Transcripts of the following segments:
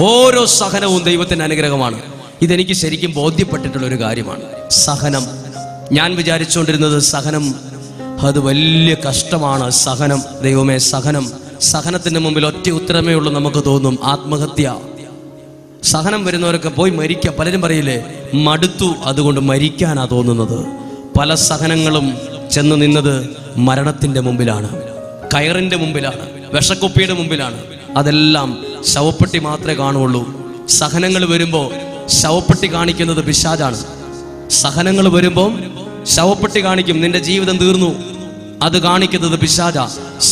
ഓരോ സഹനവും ദൈവത്തിൻ്റെ അനുഗ്രഹമാണ്. ഇതെനിക്ക് ശരിക്കും ബോധ്യപ്പെട്ടിട്ടുള്ളൊരു കാര്യമാണ്. സഹനം, ഞാൻ വിചാരിച്ചുകൊണ്ടിരുന്നത് സഹനം അത് വലിയ കഷ്ടമാണ്. സഹനം, ദൈവമേ സഹനത്തിൻ്റെ മുമ്പിൽ ഒറ്റ ഉത്തരമേ ഉള്ളൂ നമുക്ക് തോന്നും, ആത്മഹത്യ. സഹനം വരുന്നവരൊക്കെ പോയി മരിക്കുക. പലരും പറയില്ലേ, മടുത്തു അതുകൊണ്ട് മരിക്കാനാ തോന്നുന്നത്. പല സഹനങ്ങളും ചെന്ന് നിന്നത് മരണത്തിൻ്റെ മുമ്പിലാണ്, കയറിൻ്റെ മുമ്പിലാണ്, വിഷക്കുപ്പിയുടെ മുമ്പിലാണ്. അതെല്ലാം ശവപ്പെട്ടി മാത്രമേ കാണുള്ളൂ. സഹനങ്ങൾ വരുമ്പോൾ ശവപ്പെട്ടി കാണിക്കുന്നത് പിശാചാണ്. സഹനങ്ങൾ വരുമ്പോൾ ശവപ്പെട്ടി കാണിക്കും, നിന്റെ ജീവിതം തീർന്നു, അത് കാണിക്കുന്നത് പിശാചാ.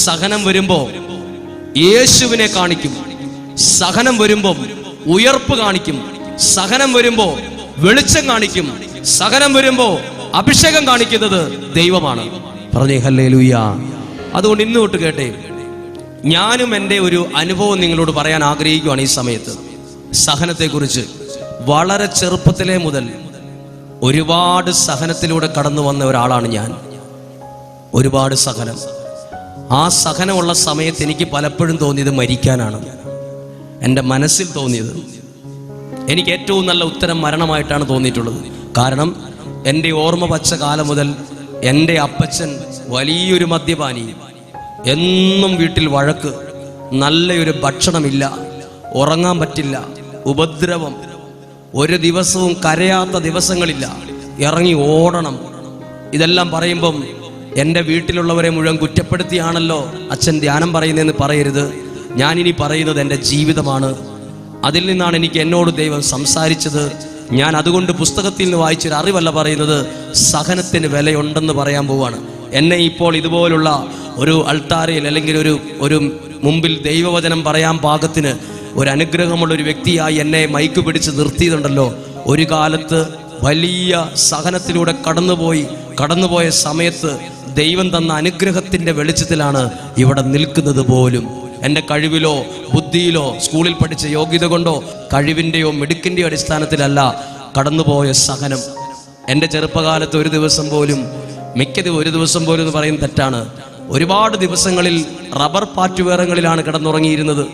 സഹനം വരുമ്പോൾ യേശുവിനെ കാണിക്കും. സഹനം വരുമ്പോൾ ഉയർപ്പ് കാണിക്കും. സഹനം വരുമ്പോൾ വെളിച്ചം കാണിക്കും. സഹനം വരുമ്പോൾ അഭിഷേകം കാണിക്കുന്നത് ദൈവമാണ്. പറഞ്ഞേ ഹല്ലേലൂയ. അതുകൊണ്ട് ഇന്ന് തൊട്ട് കേട്ടേ, ഞാനും എൻ്റെ ഒരു അനുഭവം നിങ്ങളോട് പറയാൻ ആഗ്രഹിക്കുകയാണ് ഈ സമയത്ത്. സഹനത്തെക്കുറിച്ച് വളരെ ചെറുപ്പത്തിലേ മുതൽ ഒരുപാട് സഹനത്തിലൂടെ കടന്നു വന്ന ഒരാളാണ് ഞാൻ. ഒരുപാട് സഹനം. ആ സഹനമുള്ള സമയത്ത് എനിക്ക് പലപ്പോഴും തോന്നിയത് മരിക്കാനാണ്. എൻ്റെ മനസ്സിൽ തോന്നിയത്, എനിക്ക് ഏറ്റവും നല്ല ഉത്തരം മരണമായിട്ടാണ് തോന്നിയിട്ടുള്ളത്. കാരണം എൻ്റെ ഓർമ്മ വച്ച കാലം മുതൽ എൻ്റെ അപ്പച്ചൻ വലിയൊരു മദ്യപാനി, എന്നും വീട്ടിൽ വഴക്ക്, നല്ലൊരു ഭക്ഷണമില്ല, ഉറങ്ങാൻ പറ്റില്ല, ഉപദ്രവം, ഒരു ദിവസവും കരയാത്ത ദിവസങ്ങളില്ല, ഇറങ്ങി ഓടണം. ഇതെല്ലാം പറയുമ്പം എൻ്റെ വീട്ടിലുള്ളവരെ മുഴുവൻ കുറ്റപ്പെടുത്തിയാണല്ലോ അച്ഛൻ ധ്യാനം പറയുന്നതെന്ന് പറയരുത്. ഞാനിനി പറയുന്നത് എൻ്റെ ജീവിതമാണ്. അതിൽ നിന്നാണ് എനിക്ക് എന്നോട് ദൈവം സംസാരിച്ചത്. ഞാൻ അതുകൊണ്ട് പുസ്തകത്തിൽ നിന്ന് വായിച്ചൊരു അറിവല്ല പറയുന്നത്, സഹനത്തിന് വിലയുണ്ടെന്ന് പറയാൻ പോവാണ്. എന്നെ ഇപ്പോൾ ഇതുപോലുള്ള ഒരു അൾത്താരയിൽ അല്ലെങ്കിൽ ഒരു മുമ്പിൽ ദൈവവചനം പറയാൻ പാകത്തിന് ഒരു അനുഗ്രഹമുള്ളൊരു വ്യക്തിയായി എന്നെ മൈക്ക് പിടിച്ച് നിർത്തിയതുണ്ടല്ലോ. ഒരു കാലത്ത് വലിയ സഹനത്തിലൂടെ കടന്നുപോയ സമയത്ത് ദൈവം തന്ന അനുഗ്രഹത്തിൻ്റെ വെളിച്ചത്തിലാണ് ഇവിടെ നിൽക്കുന്നത് പോലും. എൻ്റെ കഴിവിലോ ബുദ്ധിയിലോ സ്കൂളിൽ പഠിച്ച യോഗ്യത കൊണ്ടോ കഴിവിൻ്റെയോ മിടുക്കിൻ്റെയോ അടിസ്ഥാനത്തിലല്ല കടന്നുപോയ സഹനം. എൻ്റെ ചെറുപ്പകാലത്ത് ഒരു ദിവസം പോലും എന്ന് പറയും തെറ്റാണ്. ഒരുപാട് ദിവസങ്ങളിൽ റബ്ബർ പാറ്റുവേറങ്ങളിലാണ് കിടന്നുറങ്ങിയിരുന്നത്.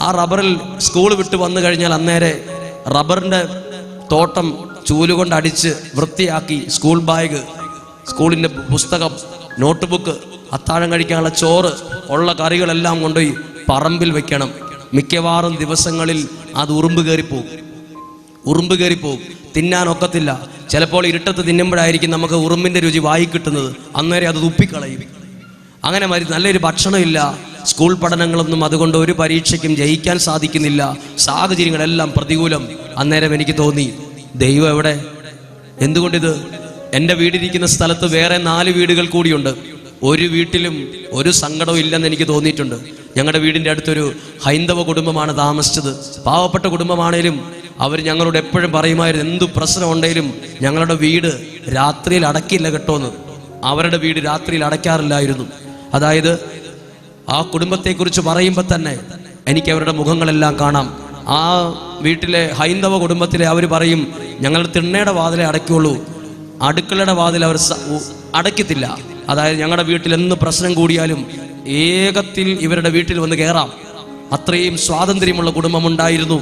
ആ റബ്ബറിൽ സ്കൂൾ വിട്ട് വന്നു കഴിഞ്ഞാൽ അന്നേരെ റബ്ബറിൻ്റെ തോട്ടം ചൂലുകൊണ്ട് അടിച്ച് വൃത്തിയാക്കി സ്കൂൾ ബാഗ്, സ്കൂളിൻ്റെ പുസ്തകം, നോട്ട് ബുക്ക്, അത്താഴം കഴിക്കാനുള്ള ചോറ്, ഉള്ള കറികളെല്ലാം കൊണ്ടുപോയി പറമ്പിൽ വെക്കണം. മിക്കവാറും ദിവസങ്ങളിൽ അത് ഉറുമ്പ് കയറിപ്പോവും. തിന്നാനൊക്കത്തില്ല. ചിലപ്പോൾ ഇരുട്ടത്ത് തിന്നുമ്പോഴായിരിക്കും നമുക്ക് ഉറുമ്പിൻ്റെ രുചി വായി കിട്ടുന്നത്. അന്നേരം അത് തുപ്പിക്കളയും. അങ്ങനെ നല്ലൊരു ഭക്ഷണമില്ല. സ്കൂൾ പഠനങ്ങളൊന്നും അതുകൊണ്ട് ഒരു പരീക്ഷയ്ക്കും ജയിക്കാൻ സാധിക്കുന്നില്ല. സാഹചര്യങ്ങളെല്ലാം പ്രതികൂലം. അന്നേരം എനിക്ക് തോന്നി, ദൈവം എവിടെ? എന്തുകൊണ്ടിത്? എൻ്റെ വീടിരിക്കുന്ന സ്ഥലത്ത് വേറെ 4 വീടുകൾ കൂടിയുണ്ട്. ഒരു വീട്ടിലും ഒരു സങ്കടവും ഇല്ലെന്ന് എനിക്ക് തോന്നിയിട്ടുണ്ട്. ഞങ്ങളുടെ വീടിൻ്റെ അടുത്തൊരു ഹൈന്ദവ കുടുംബമാണ് താമസിച്ചത്. പാവപ്പെട്ട കുടുംബമാണേലും അവർ ഞങ്ങളോട് എപ്പോഴും പറയുമായിരുന്നു, എന്തു പ്രശ്നം ഉണ്ടെങ്കിലും ഞങ്ങളുടെ വീട് രാത്രിയിൽ അടക്കില്ല കേട്ടോന്ന്. അവരുടെ വീട് രാത്രിയിൽ അടയ്ക്കാറില്ലായിരുന്നു. അതായത് ആ കുടുംബത്തെക്കുറിച്ച് പറയുമ്പോൾ തന്നെ എനിക്ക് അവരുടെ മുഖങ്ങളെല്ലാം കാണാം. ആ വീട്ടിലെ ഹൈന്ദവ കുടുംബത്തിലെ അവർ പറയും, ഞങ്ങൾ തിണ്ണയുടെ വാതിലെ അടയ്ക്കുള്ളൂ, അടുക്കളയുടെ വാതിൽ അവർ അടയ്ക്കത്തില്ല. അതായത് ഞങ്ങളുടെ വീട്ടിൽ എന്ന് പ്രശ്നം കൂടിയാലും ഏകത്തിൽ ഇവരുടെ വീട്ടിൽ വന്ന് കയറാം. അത്രയും സ്വാതന്ത്ര്യമുള്ള കുടുംബമുണ്ടായിരുന്നു.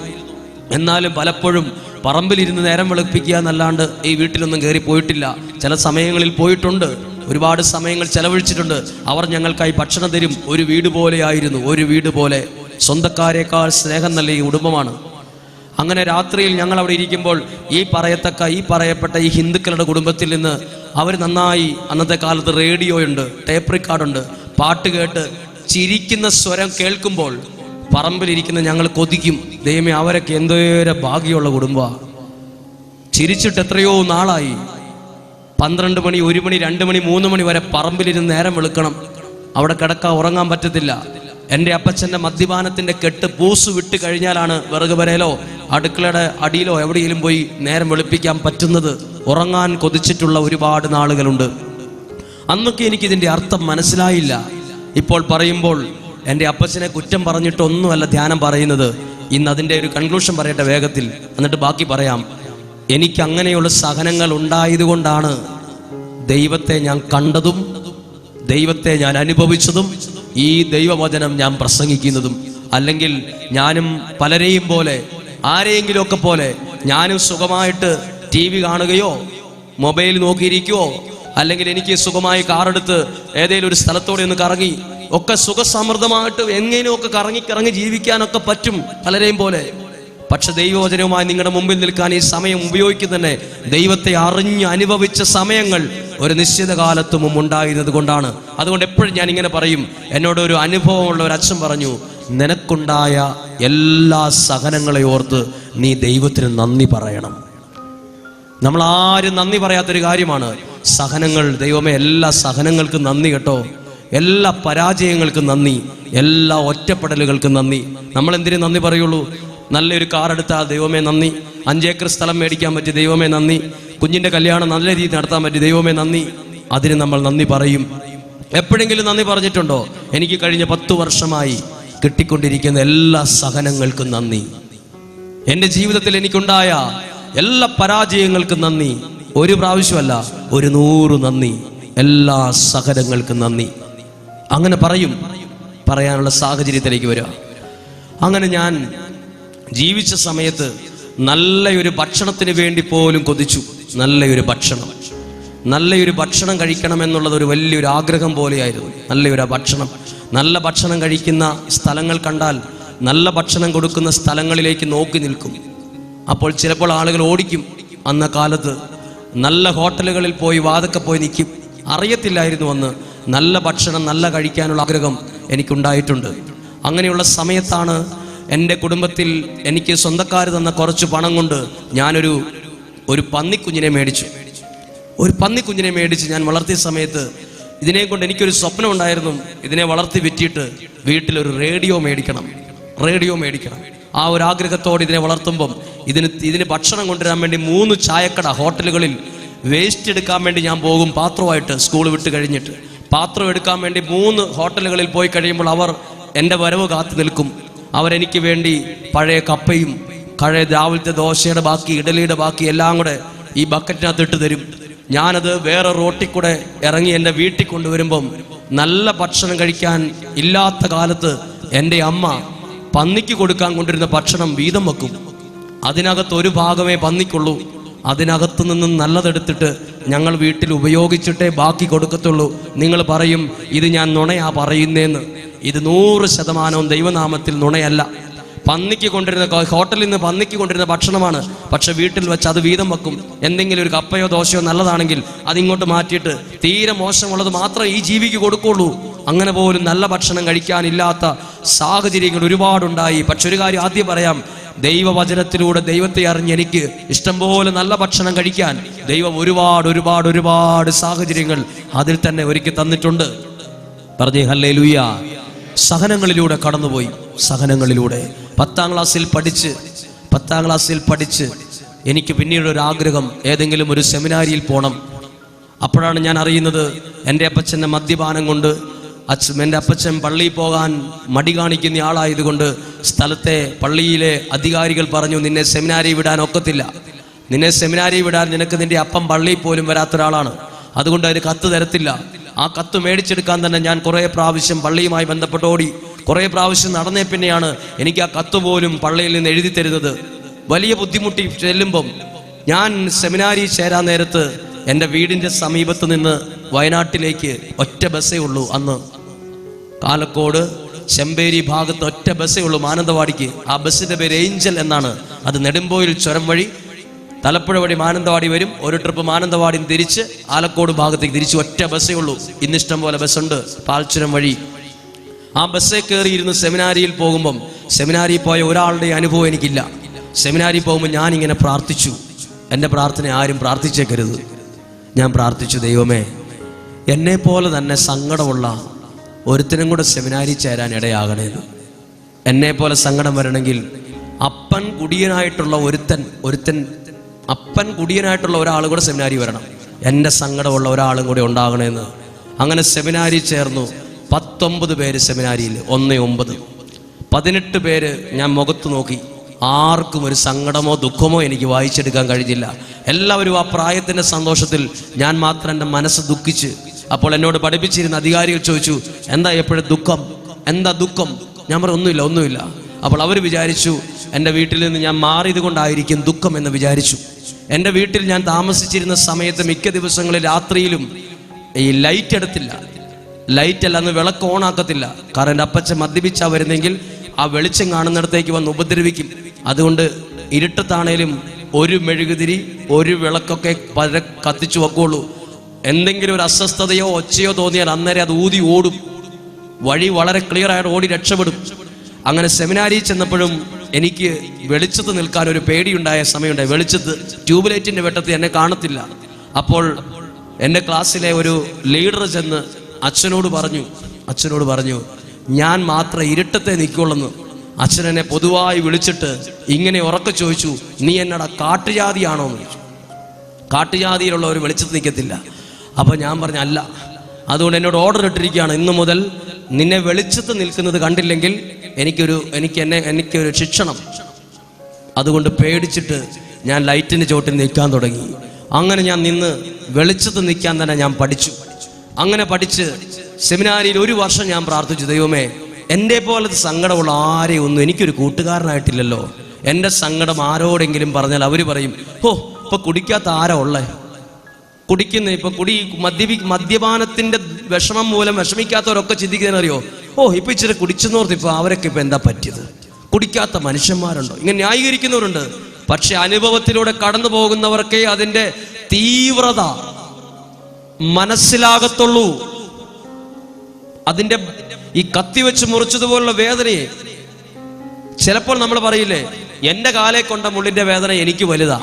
എന്നാലും പലപ്പോഴും പറമ്പിലിരുന്ന് നേരം വെളുപ്പിക്കുക എന്നല്ലാണ്ട് ഈ വീട്ടിലൊന്നും കയറി പോയിട്ടില്ല. ചില സമയങ്ങളിൽ പോയിട്ടുണ്ട്, ഒരുപാട് സമയങ്ങൾ ചെലവഴിച്ചിട്ടുണ്ട്. അവർ ഞങ്ങൾക്കായി ഭക്ഷണം തരും. ഒരു വീട് പോലെയായിരുന്നു, ഒരു വീട് പോലെ. സ്വന്തക്കാരേക്കാൾ സ്നേഹം നല്ല ഈ കുടുംബമാണ്. അങ്ങനെ രാത്രിയിൽ ഞങ്ങൾ അവിടെ ഇരിക്കുമ്പോൾ ഈ പറയപ്പെട്ട ഈ ഹിന്ദുക്കളുടെ കുടുംബത്തിൽ നിന്ന് അവർ നന്നായി, അന്നത്തെ കാലത്ത് റേഡിയോയുണ്ട്, ടേപ്പ് റെക്കോർഡുണ്ട്, പാട്ട് കേട്ട് ചിരിക്കുന്ന സ്വരം കേൾക്കുമ്പോൾ പറമ്പിലിരിക്കുന്ന ഞങ്ങൾ കൊതിക്കും, ദൈവമേ അവരൊക്കെ എന്തോരം ഭാഗ്യമുള്ള കുടുംബമാണ്. ചിരിച്ചിട്ട് എത്രയോ നാളായി. 12 മണി, 1 മണി, 2 മണി, 3 മണി വരെ പറമ്പിലിരുന്ന് നേരം വെളുക്കണം. അവിടെ കിടക്കാൻ ഉറങ്ങാൻ പറ്റത്തില്ല. എൻ്റെ അപ്പച്ചൻ്റെ മദ്യപാനത്തിൻ്റെ കെട്ട് പൂസ് വിട്ട് കഴിഞ്ഞാലാണ് വിറക് വരയിലോ അടുക്കളയുടെ അടിയിലോ എവിടെയെങ്കിലും പോയി നേരം വെളുപ്പിക്കാൻ പറ്റുന്നത്. ഉറങ്ങാൻ കൊതിച്ചിട്ടുള്ള ഒരുപാട് നാളുകളുണ്ട്. അന്നൊക്കെ എനിക്കിതിൻ്റെ അർത്ഥം മനസ്സിലായില്ല. ഇപ്പോൾ പറയുമ്പോൾ എൻ്റെ അപ്പച്ചനെ കുറ്റം പറഞ്ഞിട്ടൊന്നുമല്ല ധ്യാനം പറയുന്നത്. ഇന്ന് അതിൻ്റെ ഒരു കൺക്ലൂഷൻ പറയട്ടെ വേഗത്തിൽ, എന്നിട്ട് ബാക്കി പറയാം. എനിക്ക് അങ്ങനെയുള്ള സഹനങ്ങൾ ഉണ്ടായതുകൊണ്ടാണ് ദൈവത്തെ ഞാൻ കണ്ടതും ദൈവത്തെ ഞാൻ അനുഭവിച്ചതും ഈ ദൈവവചനം ഞാൻ പ്രസംഗിക്കുന്നതും. അല്ലെങ്കിൽ ഞാനും പലരെയും പോലെ ആരെയെങ്കിലുമൊക്കെ പോലെ ഞാനും സുഖമായിട്ട് TV കാണുകയോ മൊബൈൽ നോക്കിയിരിക്കുകയോ അല്ലെങ്കിൽ എനിക്ക് സുഖമായി കാറെടുത്ത് ഏതെങ്കിലും ഒരു സ്ഥലത്തോടെ ഒന്ന് കറങ്ങി ഒക്കെ സുഖസമൃദ്ധമായിട്ട് എങ്ങനെയൊക്കെ കറങ്ങി ജീവിക്കാനൊക്കെ പറ്റും പലരെയും പോലെ. പക്ഷെ ദൈവവചനവുമായി നിങ്ങളുടെ മുമ്പിൽ നിൽക്കാൻ ഈ സമയം ഉപയോഗിക്കുന്നതന്നെ ദൈവത്തെ അറിഞ്ഞ് അനുഭവിച്ച സമയങ്ങൾ ഒരു നിശ്ചിത കാലത്ത് മുമ്പ് ഉണ്ടായിരുന്നത് കൊണ്ടാണ്. അതുകൊണ്ട് എപ്പോഴും ഞാൻ ഇങ്ങനെ പറയും, എന്നോട് ഒരു അനുഭവമുള്ള ഒരു അച്ഛൻ പറഞ്ഞു, നിനക്കുണ്ടായ എല്ലാ സഹനങ്ങളെ ഓർത്ത് നീ ദൈവത്തിന് നന്ദി പറയണം. നമ്മൾ ആരും നന്ദി പറയാത്തൊരു കാര്യമാണ് സഹനങ്ങൾ. ദൈവമേ, എല്ലാ സഹനങ്ങൾക്കും നന്ദി കേട്ടോ, എല്ലാ പരാജയങ്ങൾക്കും നന്ദി, എല്ലാ ഒറ്റപ്പെടലുകൾക്കും നന്ദി. നമ്മൾ എന്തിനു നന്ദി പറയുള്ളൂ? നല്ലൊരു കാർ എടുത്താൽ ദൈവമേ നന്ദി, 5 ഏക്കർ സ്ഥലം മേടിക്കാൻ പറ്റി ദൈവമേ നന്ദി, കുഞ്ഞിൻ്റെ കല്യാണം നല്ല രീതിയിൽ നടത്താൻ പറ്റി ദൈവമേ നന്ദി, അതിന് നമ്മൾ നന്ദി പറയും. എപ്പോഴെങ്കിലും നന്ദി പറഞ്ഞിട്ടുണ്ടോ? എനിക്ക് കഴിഞ്ഞ 10 വർഷമായി കിട്ടിക്കൊണ്ടിരിക്കുന്ന എല്ലാ സഹനങ്ങൾക്കും നന്ദി, എൻ്റെ ജീവിതത്തിൽ എനിക്കുണ്ടായ എല്ലാ പരാജയങ്ങൾക്കും നന്ദി. ഒരു പ്രാവശ്യമല്ല, 100 നന്ദി, എല്ലാ സഹനങ്ങൾക്കും നന്ദി. അങ്ങനെ പറയും, പറയാനുള്ള സാഹചര്യത്തിലേക്ക് വരിക. അങ്ങനെ ഞാൻ ജീവിച്ച സമയത്ത് നല്ലൊരു ഭക്ഷണത്തിന് വേണ്ടി പോലും കൊതിച്ചു. നല്ലൊരു ഭക്ഷണം കഴിക്കണമെന്നുള്ളത് ഒരു വലിയൊരു ആഗ്രഹം പോലെയായിരുന്നു. നല്ല ഭക്ഷണം കഴിക്കുന്ന സ്ഥലങ്ങൾ കണ്ടാൽ, നല്ല ഭക്ഷണം കൊടുക്കുന്ന സ്ഥലങ്ങളിലേക്ക് നോക്കി നിൽക്കും. അപ്പോൾ ചിലപ്പോൾ ആളുകൾ ഓടിക്കും. അന്ന കാലത്ത് നല്ല ഹോട്ടലുകളിൽ പോയി വാതൊക്കെ പോയി നിൽക്കും. അറിയത്തില്ലായിരുന്നു അന്ന് നല്ല ഭക്ഷണം നല്ല കഴിക്കാനുള്ള ആഗ്രഹം എനിക്കുണ്ടായിട്ടുണ്ട്. അങ്ങനെയുള്ള സമയത്താണ് എൻ്റെ കുടുംബത്തിൽ എനിക്ക് സ്വന്തക്കാർ തന്ന കുറച്ച് പണം കൊണ്ട് ഞാനൊരു പന്നിക്കുഞ്ഞിനെ മേടിച്ച് ഞാൻ വളർത്തിയ സമയത്ത് ഇതിനെ കൊണ്ട് എനിക്കൊരു സ്വപ്നം ഉണ്ടായിരുന്നു. ഇതിനെ വളർത്തി വിറ്റിട്ട് വീട്ടിലൊരു റേഡിയോ മേടിക്കണം. ആ ഒരു ആഗ്രഹത്തോടെ ഇതിനെ വളർത്തുമ്പം ഇതിന് ഭക്ഷണം കൊണ്ടുവരാൻ വേണ്ടി 3 ചായക്കട ഹോട്ടലുകളിൽ വേസ്റ്റ് എടുക്കാൻ വേണ്ടി ഞാൻ പോകും. പാത്രമായിട്ട് സ്കൂൾ വിട്ട് കഴിഞ്ഞിട്ട് പാത്രം എടുക്കാൻ വേണ്ടി 3 ഹോട്ടലുകളിൽ പോയി കഴിയുമ്പോൾ അവർ എൻ്റെ വരവ് കാത്തു നിൽക്കും. അവരെനിക്ക് വേണ്ടി പഴയ കപ്പയും രാവിലത്തെ ദോശയുടെ ബാക്കി, ഇഡലിയുടെ ബാക്കി എല്ലാം കൂടെ ഈ ബക്കറ്റിനകത്ത് ഇട്ട് തരും. ഞാനത് വേറെ റോട്ടിൽ കൂടെ ഇറങ്ങി എൻ്റെ വീട്ടിൽ കൊണ്ടുവരുമ്പം നല്ല ഭക്ഷണം കഴിക്കാൻ ഇല്ലാത്ത കാലത്ത് എൻ്റെ അമ്മ പന്നിക്ക് കൊടുക്കാൻ കൊണ്ടിരുന്ന ഭക്ഷണം വീതം വെക്കും. അതിനകത്ത് ഒരു ഭാഗമേ പന്നിക്കുള്ളൂ. അതിനകത്ത് നിന്നും നല്ലതെടുത്തിട്ട് ഞങ്ങൾ വീട്ടിൽ ഉപയോഗിച്ചിട്ടേ ബാക്കി കൊടുക്കത്തുള്ളൂ. നിങ്ങൾ പറയും ഇത് ഞാൻ നുണയാ പറയുന്നേന്ന്. ഇത് 100% ദൈവനാമത്തിൽ നുണയല്ല. പന്നിക്ക് കൊണ്ടിരുന്ന ഹോട്ടലിൽ നിന്ന് പന്നിക്ക് കൊണ്ടിരുന്ന ഭക്ഷണമാണ്. പക്ഷെ വീട്ടിൽ വെച്ച് അത് വീതം വെക്കും. എന്തെങ്കിലും ഒരു കപ്പയോ ദോശയോ നല്ലതാണെങ്കിൽ അതിങ്ങോട്ട് മാറ്റിയിട്ട് തീരെ മോശമുള്ളത് മാത്രമേ ഈ ജീവിക്ക് കൊടുക്കുള്ളൂ. അങ്ങനെ പോലും നല്ല ഭക്ഷണം കഴിക്കാനില്ലാത്ത സാഹചര്യങ്ങൾ ഒരുപാടുണ്ടായി. പക്ഷെ ഒരു കാര്യം ആദ്യം പറയാം, ദൈവവചനത്തിലൂടെ ദൈവത്തെ അറിഞ്ഞ് എനിക്ക് ഇഷ്ടംപോലെ നല്ല ഭക്ഷണം കഴിക്കാൻ ദൈവം ഒരുപാട് സാഹചര്യങ്ങൾ അതിൽ തന്നെ ഒരുക്കി തന്നിട്ടുണ്ട്. പറഞ്ഞേ ഹല്ലേലൂയ. സഹനങ്ങളിലൂടെ കടന്നുപോയി. 10ാം ക്ലാസ്സിൽ പഠിച്ച് എനിക്ക് പിന്നീട് ഒരു ആഗ്രഹം, ഏതെങ്കിലും ഒരു സെമിനാരിയിൽ പോകണം. അപ്പോഴാണ് ഞാൻ അറിയുന്നത് എൻ്റെ അപ്പച്ചൻ്റെ മദ്യപാനം കൊണ്ട് എൻ്റെ അപ്പച്ചൻ പള്ളിയിൽ പോകാൻ മടി കാണിക്കുന്ന ആളായതുകൊണ്ട് സ്ഥലത്തെ പള്ളിയിലെ അധികാരികൾ പറഞ്ഞു, നിന്നെ സെമിനാരി വിടാൻ ഒക്കത്തില്ല. നിനക്ക് നിന്റെ അപ്പം പള്ളിയിൽ പോലും വരാത്തൊരാളാണ്, അതുകൊണ്ട് അതിന് കത്ത് തരത്തില്ല. ആ കത്ത് മേടിച്ചെടുക്കാൻ തന്നെ ഞാൻ കുറേ പ്രാവശ്യം പള്ളിയുമായി ബന്ധപ്പെട്ട് ഓടി. കുറേ പ്രാവശ്യം നടന്നേ പിന്നെയാണ് എനിക്ക് ആ കത്ത് പോലും പള്ളിയിൽ നിന്ന് എഴുതി തരുന്നത്. വലിയ ബുദ്ധിമുട്ടി ചെല്ലുമ്പം ഞാൻ സെമിനാരി ചേരാൻ നേരത്ത് എൻ്റെ വീടിൻ്റെ സമീപത്ത് നിന്ന് വയനാട്ടിലേക്ക് ഒറ്റ ബസ്സേ ഉള്ളൂ. അന്ന് പാലക്കോട് ചെമ്പേരി ഭാഗത്ത് ഒറ്റ ബസ്സേ ഉള്ളൂ മാനന്തവാടിക്ക്. ആ ബസ്സിൻ്റെ പേര് ഏഞ്ചൽ എന്നാണ്. അത് നെടുമ്പോയിൽ ചുരം വഴി തലപ്പുഴ വഴി മാനന്തവാടി വരും. ഒരു ട്രിപ്പ് മാനന്തവാടി തിരിച്ച് ആലക്കോട് ഭാഗത്തേക്ക് തിരിച്ച് ഒറ്റ ബസ്സേ ഉള്ളൂ. ഇന്നിഷ്ടം പോലെ ബസ്സുണ്ട് പാൽച്ചുരം വഴി. ആ ബസ്സേ കയറിയിരുന്ന് സെമിനാരിയിൽ പോകുമ്പം സെമിനാരിയിൽ പോയ ഒരാളുടെ അനുഭവം എനിക്കില്ല. സെമിനാരിയിൽ പോകുമ്പോൾ ഞാനിങ്ങനെ പ്രാർത്ഥിച്ചു. എൻ്റെ പ്രാർത്ഥന ആരും പ്രാർത്ഥിച്ചേക്കരുത്. ഞാൻ പ്രാർത്ഥിച്ചു, ദൈവമേ എന്നെ പോലെ തന്നെ സങ്കടമുള്ള ഒരുത്തനും കൂടെ സെമിനാരി ചേരാൻ ഇടയാകണേന്ന്. എന്നെ പോലെ സങ്കടം വരണമെങ്കിൽ അപ്പൻ കുടിയനായിട്ടുള്ള ഒരാൾ കൂടെ സെമിനാരി വരണം. എൻ്റെ സങ്കടമുള്ള ഒരാളും കൂടെ ഉണ്ടാകണേന്ന്. അങ്ങനെ സെമിനാരി ചേർന്നു. 19 പേര് സെമിനാരിയിൽ, 19 18 പേര് ഞാൻ മുഖത്ത് നോക്കി. ആർക്കും ഒരു സങ്കടമോ ദുഃഖമോ എനിക്ക് വായിച്ചെടുക്കാൻ കഴിഞ്ഞില്ല. എല്ലാവരും ആ പ്രായത്തിൻ്റെ സന്തോഷത്തിൽ, ഞാൻ മാത്രം എൻ്റെ മനസ്സ് ദുഃഖിച്ച്. അപ്പോൾ എന്നോട് പഠിപ്പിച്ചിരുന്ന അധികാരികൾ ചോദിച്ചു, എന്താ എപ്പോഴും ദുഃഖം? ഞാൻ പറഞ്ഞു ഒന്നുമില്ല. അപ്പോൾ അവർ വിചാരിച്ചു എൻ്റെ വീട്ടിൽ നിന്ന് ഞാൻ മാറിയത് കൊണ്ടായിരിക്കും ദുഃഖം എന്ന് വിചാരിച്ചു. എൻ്റെ വീട്ടിൽ ഞാൻ താമസിച്ചിരുന്ന സമയത്ത് മിക്ക ദിവസങ്ങളിൽ രാത്രിയിലും ഈ ലൈറ്റ് എടുത്തില്ല. ലൈറ്റല്ല, അന്ന് വിളക്ക് ഓണാക്കത്തില്ല. കാരണം എൻ്റെ അപ്പച്ചൻ മദ്യപിച്ചാൽ വരുന്നെങ്കിൽ ആ വെളിച്ചം കാണുന്നിടത്തേക്ക് വന്ന് ഉപദ്രവിക്കും. അതുകൊണ്ട് ഇരുട്ടത്താണേലും ഒരു മെഴുകുതിരി ഒരു വിളക്കൊക്കെ കത്തിച്ചു വെക്കുള്ളൂ. എന്തെങ്കിലും ഒരു അസ്വസ്ഥതയോ ഒച്ചയോ തോന്നിയാൽ അന്നേരം അത് ഊതി ഓടും. വഴി വളരെ ക്ലിയർ ആയിട്ട് ഓടി രക്ഷപ്പെടും. അങ്ങനെ സെമിനാരിയിൽ ചെന്നപ്പോഴും എനിക്ക് വെളിച്ചത്ത് നിൽക്കാൻ ഒരു പേടിയുണ്ടായ സമയമുണ്ടായി. വെളിച്ചത്ത് ട്യൂബ് ലൈറ്റിന്റെ വെട്ടത്ത് എന്നെ കാണത്തില്ല. അപ്പോൾ എൻ്റെ ക്ലാസ്സിലെ ഒരു ലീഡർ ചെന്ന് അച്ഛനോട് പറഞ്ഞു ഞാൻ മാത്രം ഇരുട്ടത്തെ നിൽക്കുള്ളെന്ന്. അച്ഛൻ എന്നെ പൊതുവായി വിളിച്ചിട്ട് ഇങ്ങനെ ഉറക്കെ ചോദിച്ചു, നീ എന്നടാ കാട്ടുജാതിയാണോ എന്ന് ചോദിച്ചു. കാട്ടുജാതിയിലുള്ള ഒരു വെളിച്ചത്ത് നിൽക്കത്തില്ല. അപ്പോൾ ഞാൻ പറഞ്ഞു അല്ല, അതുകൊണ്ട് എന്നോട് ഓർഡർ ഇട്ടിരിക്കുകയാണ്, ഇന്നു മുതൽ നിന്നെ വെളിച്ചത്ത് നിൽക്കുന്നത് കണ്ടില്ലെങ്കിൽ എനിക്കൊരു ശിക്ഷണം. അതുകൊണ്ട് പേടിച്ചിട്ട് ഞാൻ ലൈറ്റിന് ചോട്ടിൽ നിൽക്കാൻ തുടങ്ങി. അങ്ങനെ ഞാൻ നിന്ന് വെളിച്ചത്ത് നിൽക്കാൻ തന്നെ ഞാൻ പഠിച്ചു. അങ്ങനെ പഠിച്ച് സെമിനാരിയിൽ 1 വർഷം ഞാൻ പ്രാർത്ഥിച്ചു, ദൈവമേ എൻ്റെ പോലത്തെ സങ്കടമുള്ള ആരെയും ഒന്നും എനിക്കൊരു കൂട്ടുകാരനായിട്ടില്ലല്ലോ. എൻ്റെ സങ്കടം ആരോടെങ്കിലും പറഞ്ഞാൽ അവർ പറയും, ഇപ്പൊ കുടിക്കാത്ത ആരാ ഉള്ളേ? കുടിക്കുന്ന ഇപ്പൊ മദ്യപാനത്തിന്റെ വിഷമം മൂലം വിഷമിക്കാത്തവരൊക്കെ ചിന്തിക്കുന്നറിയോ, ഇപ്പൊ ഇച്ചിരി കുടിച്ചെന്നോർത്ത് ഇപ്പൊ അവരൊക്കെ ഇപ്പൊ എന്താ പറ്റിയത്? കുടിക്കാത്ത മനുഷ്യന്മാരുണ്ടോ? ഇങ്ങനെ ന്യായീകരിക്കുന്നവരുണ്ട്. പക്ഷെ അനുഭവത്തിലൂടെ കടന്നു പോകുന്നവർക്കേ അതിന്റെ തീവ്രത മനസ്സിലാകത്തുള്ളൂ. അതിന്റെ ഈ കത്തിവെച്ച് മുറിച്ചതുപോലുള്ള വേദനയെ ചിലപ്പോൾ നമ്മൾ പറയില്ലേ, എൻ്റെ കാലെ കൊണ്ട മുള്ളിന്റെ വേദന എനിക്ക് വലുതാ.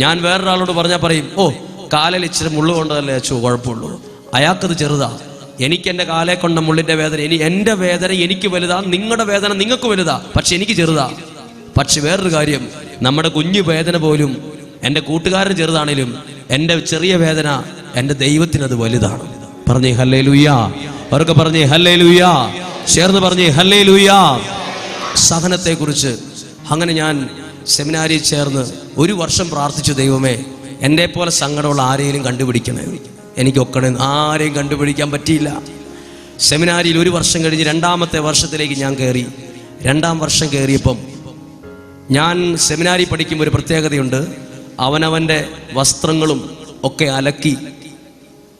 ഞാൻ വേറൊരാളോട് പറഞ്ഞാൽ പറയും, കാലിൽ ഇച്ചിരി മുള്ളു കൊണ്ടതല്ലേ അച്ചു കുഴപ്പമുള്ളൂ, അയാൾക്കത് ചെറുതാ. എനിക്ക് എൻ്റെ കാലെ കൊണ്ട മുള്ളിന്റെ വേദന എൻ്റെ വേദന എനിക്ക് വലുതാ, നിങ്ങളുടെ വേദന നിങ്ങൾക്ക് വലുതാ, പക്ഷെ എനിക്ക് ചെറുതാ. പക്ഷെ വേറൊരു കാര്യം, നമ്മുടെ കുഞ്ഞു വേദന പോലും എൻ്റെ കൂട്ടുകാരന് ചെറുതാണേലും എൻ്റെ ചെറിയ വേദന എൻ്റെ ദൈവത്തിനത് വലുതാണ്. പറഞ്ഞേ ഹല്ലേലൂയ. അവർക്ക് പറഞ്ഞേ ഹല്ലേലൂയ. ചേർന്ന് പറഞ്ഞേ ഹല്ലേലൂയ. സഹനത്തെക്കുറിച്ച് അങ്ങനെ ഞാൻ സെമിനാരിയിൽ ചേർന്ന് 1 വർഷം പ്രാർത്ഥിച്ചു, ദൈവമേ എൻ്റെ പോലെ സങ്കടമുള്ള ആരെയും കണ്ടുപിടിക്കണേ. എനിക്കൊക്കെ ആരെയും കണ്ടുപിടിക്കാൻ പറ്റിയില്ല. സെമിനാരിയിൽ 1 വർഷം കഴിഞ്ഞ് 2ാമത്തെ വർഷത്തിലേക്ക് ഞാൻ കയറി. 2ാം വർഷം കയറിയപ്പം ഞാൻ സെമിനാരി പഠിക്കുമ്പോൾ ഒരു പ്രത്യേകതയുണ്ട്. അവനവൻ്റെ വസ്ത്രങ്ങളും ഒക്കെ അലക്കി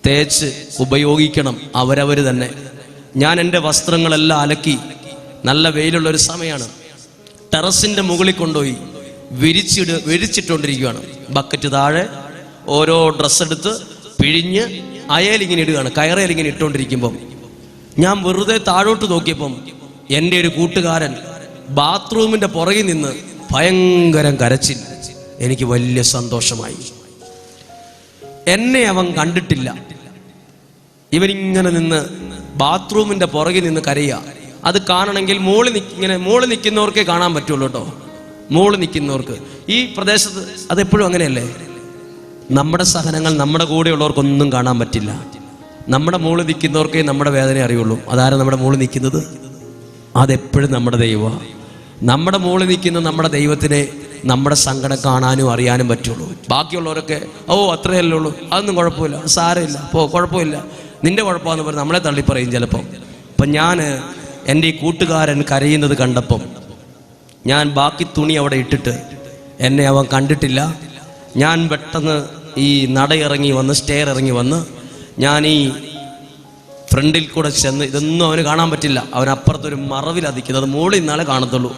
തേച്ച് ഉപയോഗിക്കണം അവരവർ തന്നെ. ഞാൻ എൻ്റെ വസ്ത്രങ്ങളെല്ലാം അലക്കി, നല്ല വെയിലുള്ളൊരു സമയമാണ്, ടെറസിൻ്റെ മുകളിൽ കൊണ്ടുപോയി വിരിച്ചിട്ടുകൊണ്ടിരിക്കുകയാണ്. ബക്കറ്റ് താഴെ ഓരോ ഡ്രസ്സ് എടുത്ത് പിഴിഞ്ഞ് അയലിങ്ങനെ ഇടുകയാണ്. കയറയിലിങ്ങനെ ഇട്ടുകൊണ്ടിരിക്കുമ്പം ഞാൻ വെറുതെ താഴോട്ട് നോക്കിയപ്പം എൻ്റെ ഒരു കൂട്ടുകാരൻ ബാത്റൂമിൻ്റെ പുറകിൽ നിന്ന് ഭയങ്കരം കരച്ചിൽ. എനിക്ക് വലിയ സന്തോഷമായി. എന്നെ അവൻ കണ്ടിട്ടില്ല. ഇവനിങ്ങനെ നിന്ന് ബാത്റൂമിൻ്റെ പുറകിൽ നിന്ന് കരയുക. അത് കാണണമെങ്കിൽ മോളിൽ നിൽക്കുന്നവർക്കേ കാണാൻ പറ്റുള്ളൂ കേട്ടോ. മോളിൽ നിൽക്കുന്നവർക്ക് ഈ പ്രദേശത്ത് അതെപ്പോഴും അങ്ങനെയല്ലേ. നമ്മുടെ സഹനങ്ങൾ നമ്മുടെ കൂടെയുള്ളവർക്കൊന്നും കാണാൻ പറ്റില്ല. നമ്മുടെ മുകളിൽ നിൽക്കുന്നവർക്കേ നമ്മുടെ വേദന അറിയുള്ളൂ. അതാരാ നമ്മുടെ മുകളിൽ നിൽക്കുന്നത്? അതെപ്പോഴും നമ്മുടെ ദൈവമാണ്. നമ്മുടെ മുകളിൽ നിൽക്കുന്ന നമ്മുടെ ദൈവത്തിനെ നമ്മുടെ സങ്കടം കാണാനും അറിയാനും പറ്റുള്ളൂ. ബാക്കിയുള്ളവരൊക്കെ അത്രയല്ലേ ഉള്ളൂ, അതൊന്നും കുഴപ്പമില്ല, സാരമില്ല, കുഴപ്പമില്ല, നിന്റെ കുഴപ്പമെന്ന് പറഞ്ഞ് നമ്മളെ തള്ളിപ്പറയും ചിലപ്പം. അപ്പം ഞാൻ എൻ്റെ ഈ കൂട്ടുകാരൻ കരയുന്നത് കണ്ടപ്പം ഞാൻ ബാക്കി തുണി അവിടെ ഇട്ടിട്ട്, എന്നെ അവൻ കണ്ടിട്ടില്ല. ഞാൻ പെട്ടെന്ന് ഈ സ്റ്റെയർ ഇറങ്ങി വന്ന് ഞാൻ ഈ ഫ്രണ്ടിൽ കൂടെ ചെന്ന്, ഇതൊന്നും അവന് കാണാൻ പറ്റില്ല, അവനപ്പുറത്തൊരു മറവിലതിക്കുന്നത്, മുകളിൽ നിന്നാലേ കാണത്തുള്ളൂ.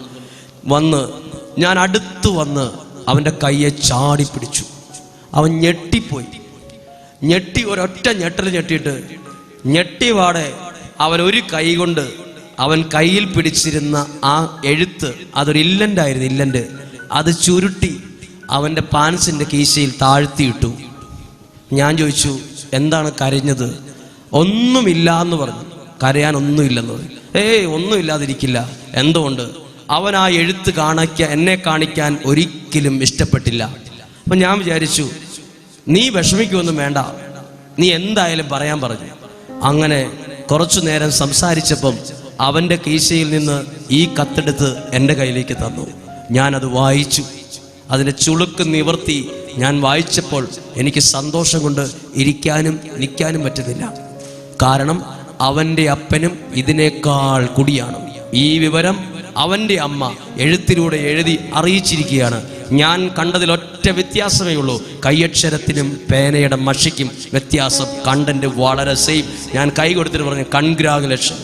ഞാൻ അടുത്ത് വന്ന് അവൻ്റെ കയ്യെ ചാടി പിടിച്ചു. അവൻ ഞെട്ടിപ്പോയി. ഒരൊറ്റ ഞെട്ടിയിട്ട് ഞെട്ടിവാടെ അവൻ ഒരു കൈ കൊണ്ട് അവൻ കയ്യിൽ പിടിച്ചിരുന്ന ആ എഴുത്ത്, അതൊരു ഇല്ലൻ്റായിരുന്നു, അത് ചുരുട്ടി അവൻ്റെ പാൻസിൻ്റെ കീശയിൽ താഴ്ത്തിയിട്ടു. ഞാൻ ചോദിച്ചു, എന്താണ് കരഞ്ഞത്? ഒന്നുമില്ല എന്ന് പറഞ്ഞു. കരയാൻ ഒന്നുമില്ലെന്ന് പറഞ്ഞു. ഒന്നുമില്ലാതിരിക്കില്ല. എന്തുകൊണ്ട്? അവൻ ആ എഴുത്ത് എന്നെ കാണിക്കാൻ ഒരിക്കലും ഇഷ്ടപ്പെട്ടില്ല. അപ്പം ഞാൻ വിചാരിച്ചു, നീ വിഷമിക്കുമൊന്നും വേണ്ട, നീ എന്തായാലും പറയാൻ പറഞ്ഞു. അങ്ങനെ കുറച്ചു നേരം സംസാരിച്ചപ്പം അവൻ്റെ കീശയിൽ നിന്ന് ഈ കത്തെടുത്ത് എൻ്റെ കയ്യിലേക്ക് തന്നു. ഞാനത് വായിച്ചു. അതിൻ്റെ ചുളുക്ക് നിവർത്തി ഞാൻ വായിച്ചപ്പോൾ എനിക്ക് സന്തോഷം കൊണ്ട് ഇരിക്കാനും നിൽക്കാനും പറ്റുന്നില്ല. കാരണം അവൻ്റെ അപ്പനും ഇതിനേക്കാൾ കുടിയാണ്. ഈ വിവരം അവൻ്റെ അമ്മ എഴുത്തിലൂടെ എഴുതി അറിയിച്ചിരിക്കുകയാണ്. ഞാൻ കണ്ടതിൽ ഒറ്റ വ്യത്യാസമേ ഉള്ളൂ, കൈയക്ഷരത്തിനും പേനയുടെ മഷിക്കും വ്യത്യാസം. കണ്ടന്റ് വളരെ സെയിം. ഞാൻ കൈ കൊടുത്തിട്ട് പറഞ്ഞു, കൺഗ്രാജുലേഷൻ.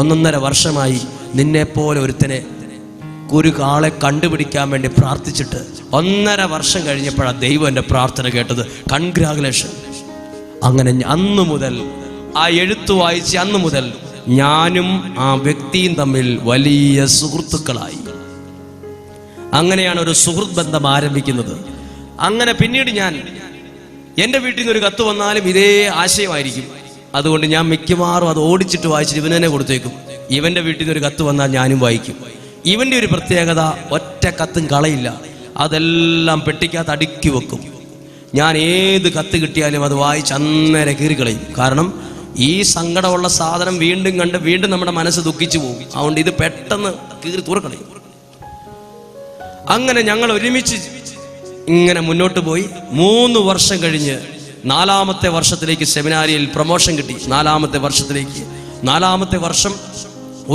1.5 വർഷമായി നിന്നെപ്പോലെ ഒരുത്തനെ ഒരു ആളെ കണ്ടുപിടിക്കാൻ വേണ്ടി പ്രാർത്ഥിച്ചിട്ട് 1.5 വർഷം കഴിഞ്ഞപ്പോഴാണ് ദൈവം എൻ്റെ പ്രാർത്ഥന കേട്ടത്. കൺഗ്രാജുലേഷൻ. അങ്ങനെ അന്നു മുതൽ, ആ എഴുത്ത് വായിച്ച് അന്നു മുതൽ ഞാനും ആ വ്യക്തിയും തമ്മിൽ വലിയ സുഹൃത്തുക്കളായി. അങ്ങനെയാണ് ഒരു സുഹൃത്ത് ബന്ധം ആരംഭിക്കുന്നത്. അങ്ങനെ പിന്നീട് ഞാൻ എൻ്റെ വീട്ടിൽ നിന്ന് ഒരു കത്ത് വന്നാലും ഇതേ ആശയമായിരിക്കും. അതുകൊണ്ട് ഞാൻ മിക്കവാറും അത് ഓടിച്ചിട്ട് വായിച്ചിട്ട് ഇവന് തന്നെ കൊടുത്തേക്കും. ഇവൻ്റെ വീട്ടിൽ നിന്ന് ഒരു കത്ത് വന്നാൽ ഞാനും വായിക്കും. ഇവൻ്റെ ഒരു പ്രത്യേകത, ഒറ്റ കത്തും കളയില്ല, അതെല്ലാം പെട്ടിക്കകത്ത് അടുക്കി വെക്കും. ഞാൻ ഏത് കത്ത് കിട്ടിയാലും അത് വായിച്ച് അന്നേരം കീറിക്കളയും. കാരണം ഈ സങ്കടമുള്ള സാധനം വീണ്ടും കണ്ട് വീണ്ടും നമ്മുടെ മനസ്സ് ദുഃഖിച്ചു പോകും. അതുകൊണ്ട് ഇത് പെട്ടെന്ന് കീറി തുറക്കളയും. അങ്ങനെ ഞങ്ങൾ ഒരുമിച്ച് ഇങ്ങനെ മുന്നോട്ട് പോയി. 3 വർഷം കഴിഞ്ഞ് 4ാമത്തെ വർഷത്തിലേക്ക് സെമിനാരിയിൽ പ്രൊമോഷൻ കിട്ടി. 4ാമത്തെ വർഷത്തിലേക്ക്. 4ാമത്തെ വർഷം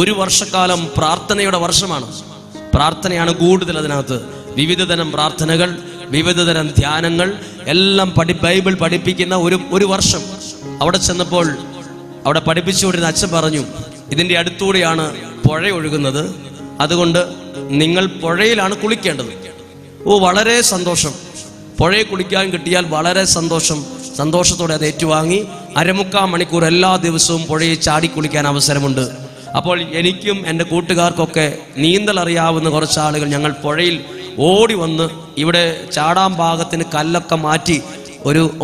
1 വർഷക്കാലം പ്രാർത്ഥനയുടെ വർഷമാണ്. പ്രാർത്ഥനയാണ് കൂടുതൽ അതിനകത്ത്. വിവിധതരം പ്രാർത്ഥനകൾ, വിവിധതരം ധ്യാനങ്ങൾ എല്ലാം ബൈബിൾ പഠിപ്പിക്കുന്ന ഒരു വർഷം. അവിടെ ചെന്നപ്പോൾ അവിടെ പഠിപ്പിച്ചുകൊണ്ടിരുന്ന അച്ഛൻ പറഞ്ഞു, ഇതിൻ്റെ അടുത്തൂടെയാണ് പുഴ ഒഴുകുന്നത്, അതുകൊണ്ട് നിങ്ങൾ പുഴയിലാണ് കുളിക്കേണ്ടത്. വളരെ സന്തോഷം. പുഴയിൽ കുളിക്കാൻ കിട്ടിയാൽ വളരെ സന്തോഷം. സന്തോഷത്തോടെ അത് ഏറ്റുവാങ്ങി 1/4 മണിക്കൂർ എല്ലാ ദിവസവും പുഴയിൽ ചാടി കുളിക്കാൻ അവസരമുണ്ട്. അപ്പോൾ എനിക്കും എൻ്റെ കൂട്ടുകാർക്കൊക്കെ നീന്തൽ അറിയാവുന്ന കുറച്ച് ആളുകൾ ഞങ്ങൾ പുഴയിൽ ഓടി വന്ന് ഇവിടെ ചാടാൻ പാകത്തിന് കല്ലൊക്കെ മാറ്റി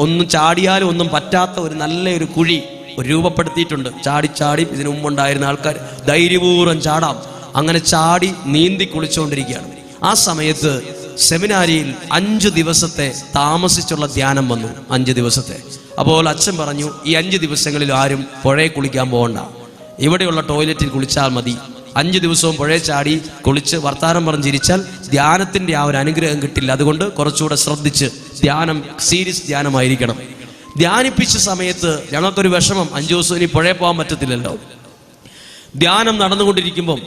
ഒന്നും ചാടിയാലും ഒന്നും പറ്റാത്ത ഒരു നല്ലൊരു കുഴി രൂപപ്പെടുത്തിയിട്ടുണ്ട്. ചാടി ഇതിനു മുമ്പുണ്ടായിരുന്ന ആൾക്കാർ ധൈര്യപൂർവ്വം ചാടാം. അങ്ങനെ ചാടി നീന്തി കുളിച്ചുകൊണ്ടിരിക്കുകയാണ്. ആ സമയത്ത് സെമിനാരിയിൽ 5 ദിവസത്തെ താമസിച്ചുള്ള ധ്യാനം വന്നു. 5 ദിവസത്തെ. അപ്പോൾ അച്ഛൻ പറഞ്ഞു, ഈ 5 ദിവസങ്ങളിൽ ആരും പുഴയിൽ കുളിക്കാൻ പോകണ്ട, ഇവിടെയുള്ള ടോയ്ലറ്റിൽ കുളിച്ചാൽ മതി. 5 ദിവസവും പുഴയിൽ ചാടി കുളിച്ച് വർത്താനം പറഞ്ഞിരിച്ചാൽ ധ്യാനത്തിൻ്റെ ആ ഒരു അനുഗ്രഹം കിട്ടില്ല. അതുകൊണ്ട് കുറച്ചുകൂടെ ശ്രദ്ധിച്ച് ധ്യാനം, സീരിയസ് ധ്യാനമായിരിക്കണം. ധ്യാനിപ്പിച്ച സമയത്ത് ഞങ്ങൾക്കൊരു വിഷമം, 5 ദിവസം ഇനി പുഴയിൽ പോകാൻ പറ്റത്തില്ലല്ലോ. ധ്യാനം നടന്നുകൊണ്ടിരിക്കുമ്പം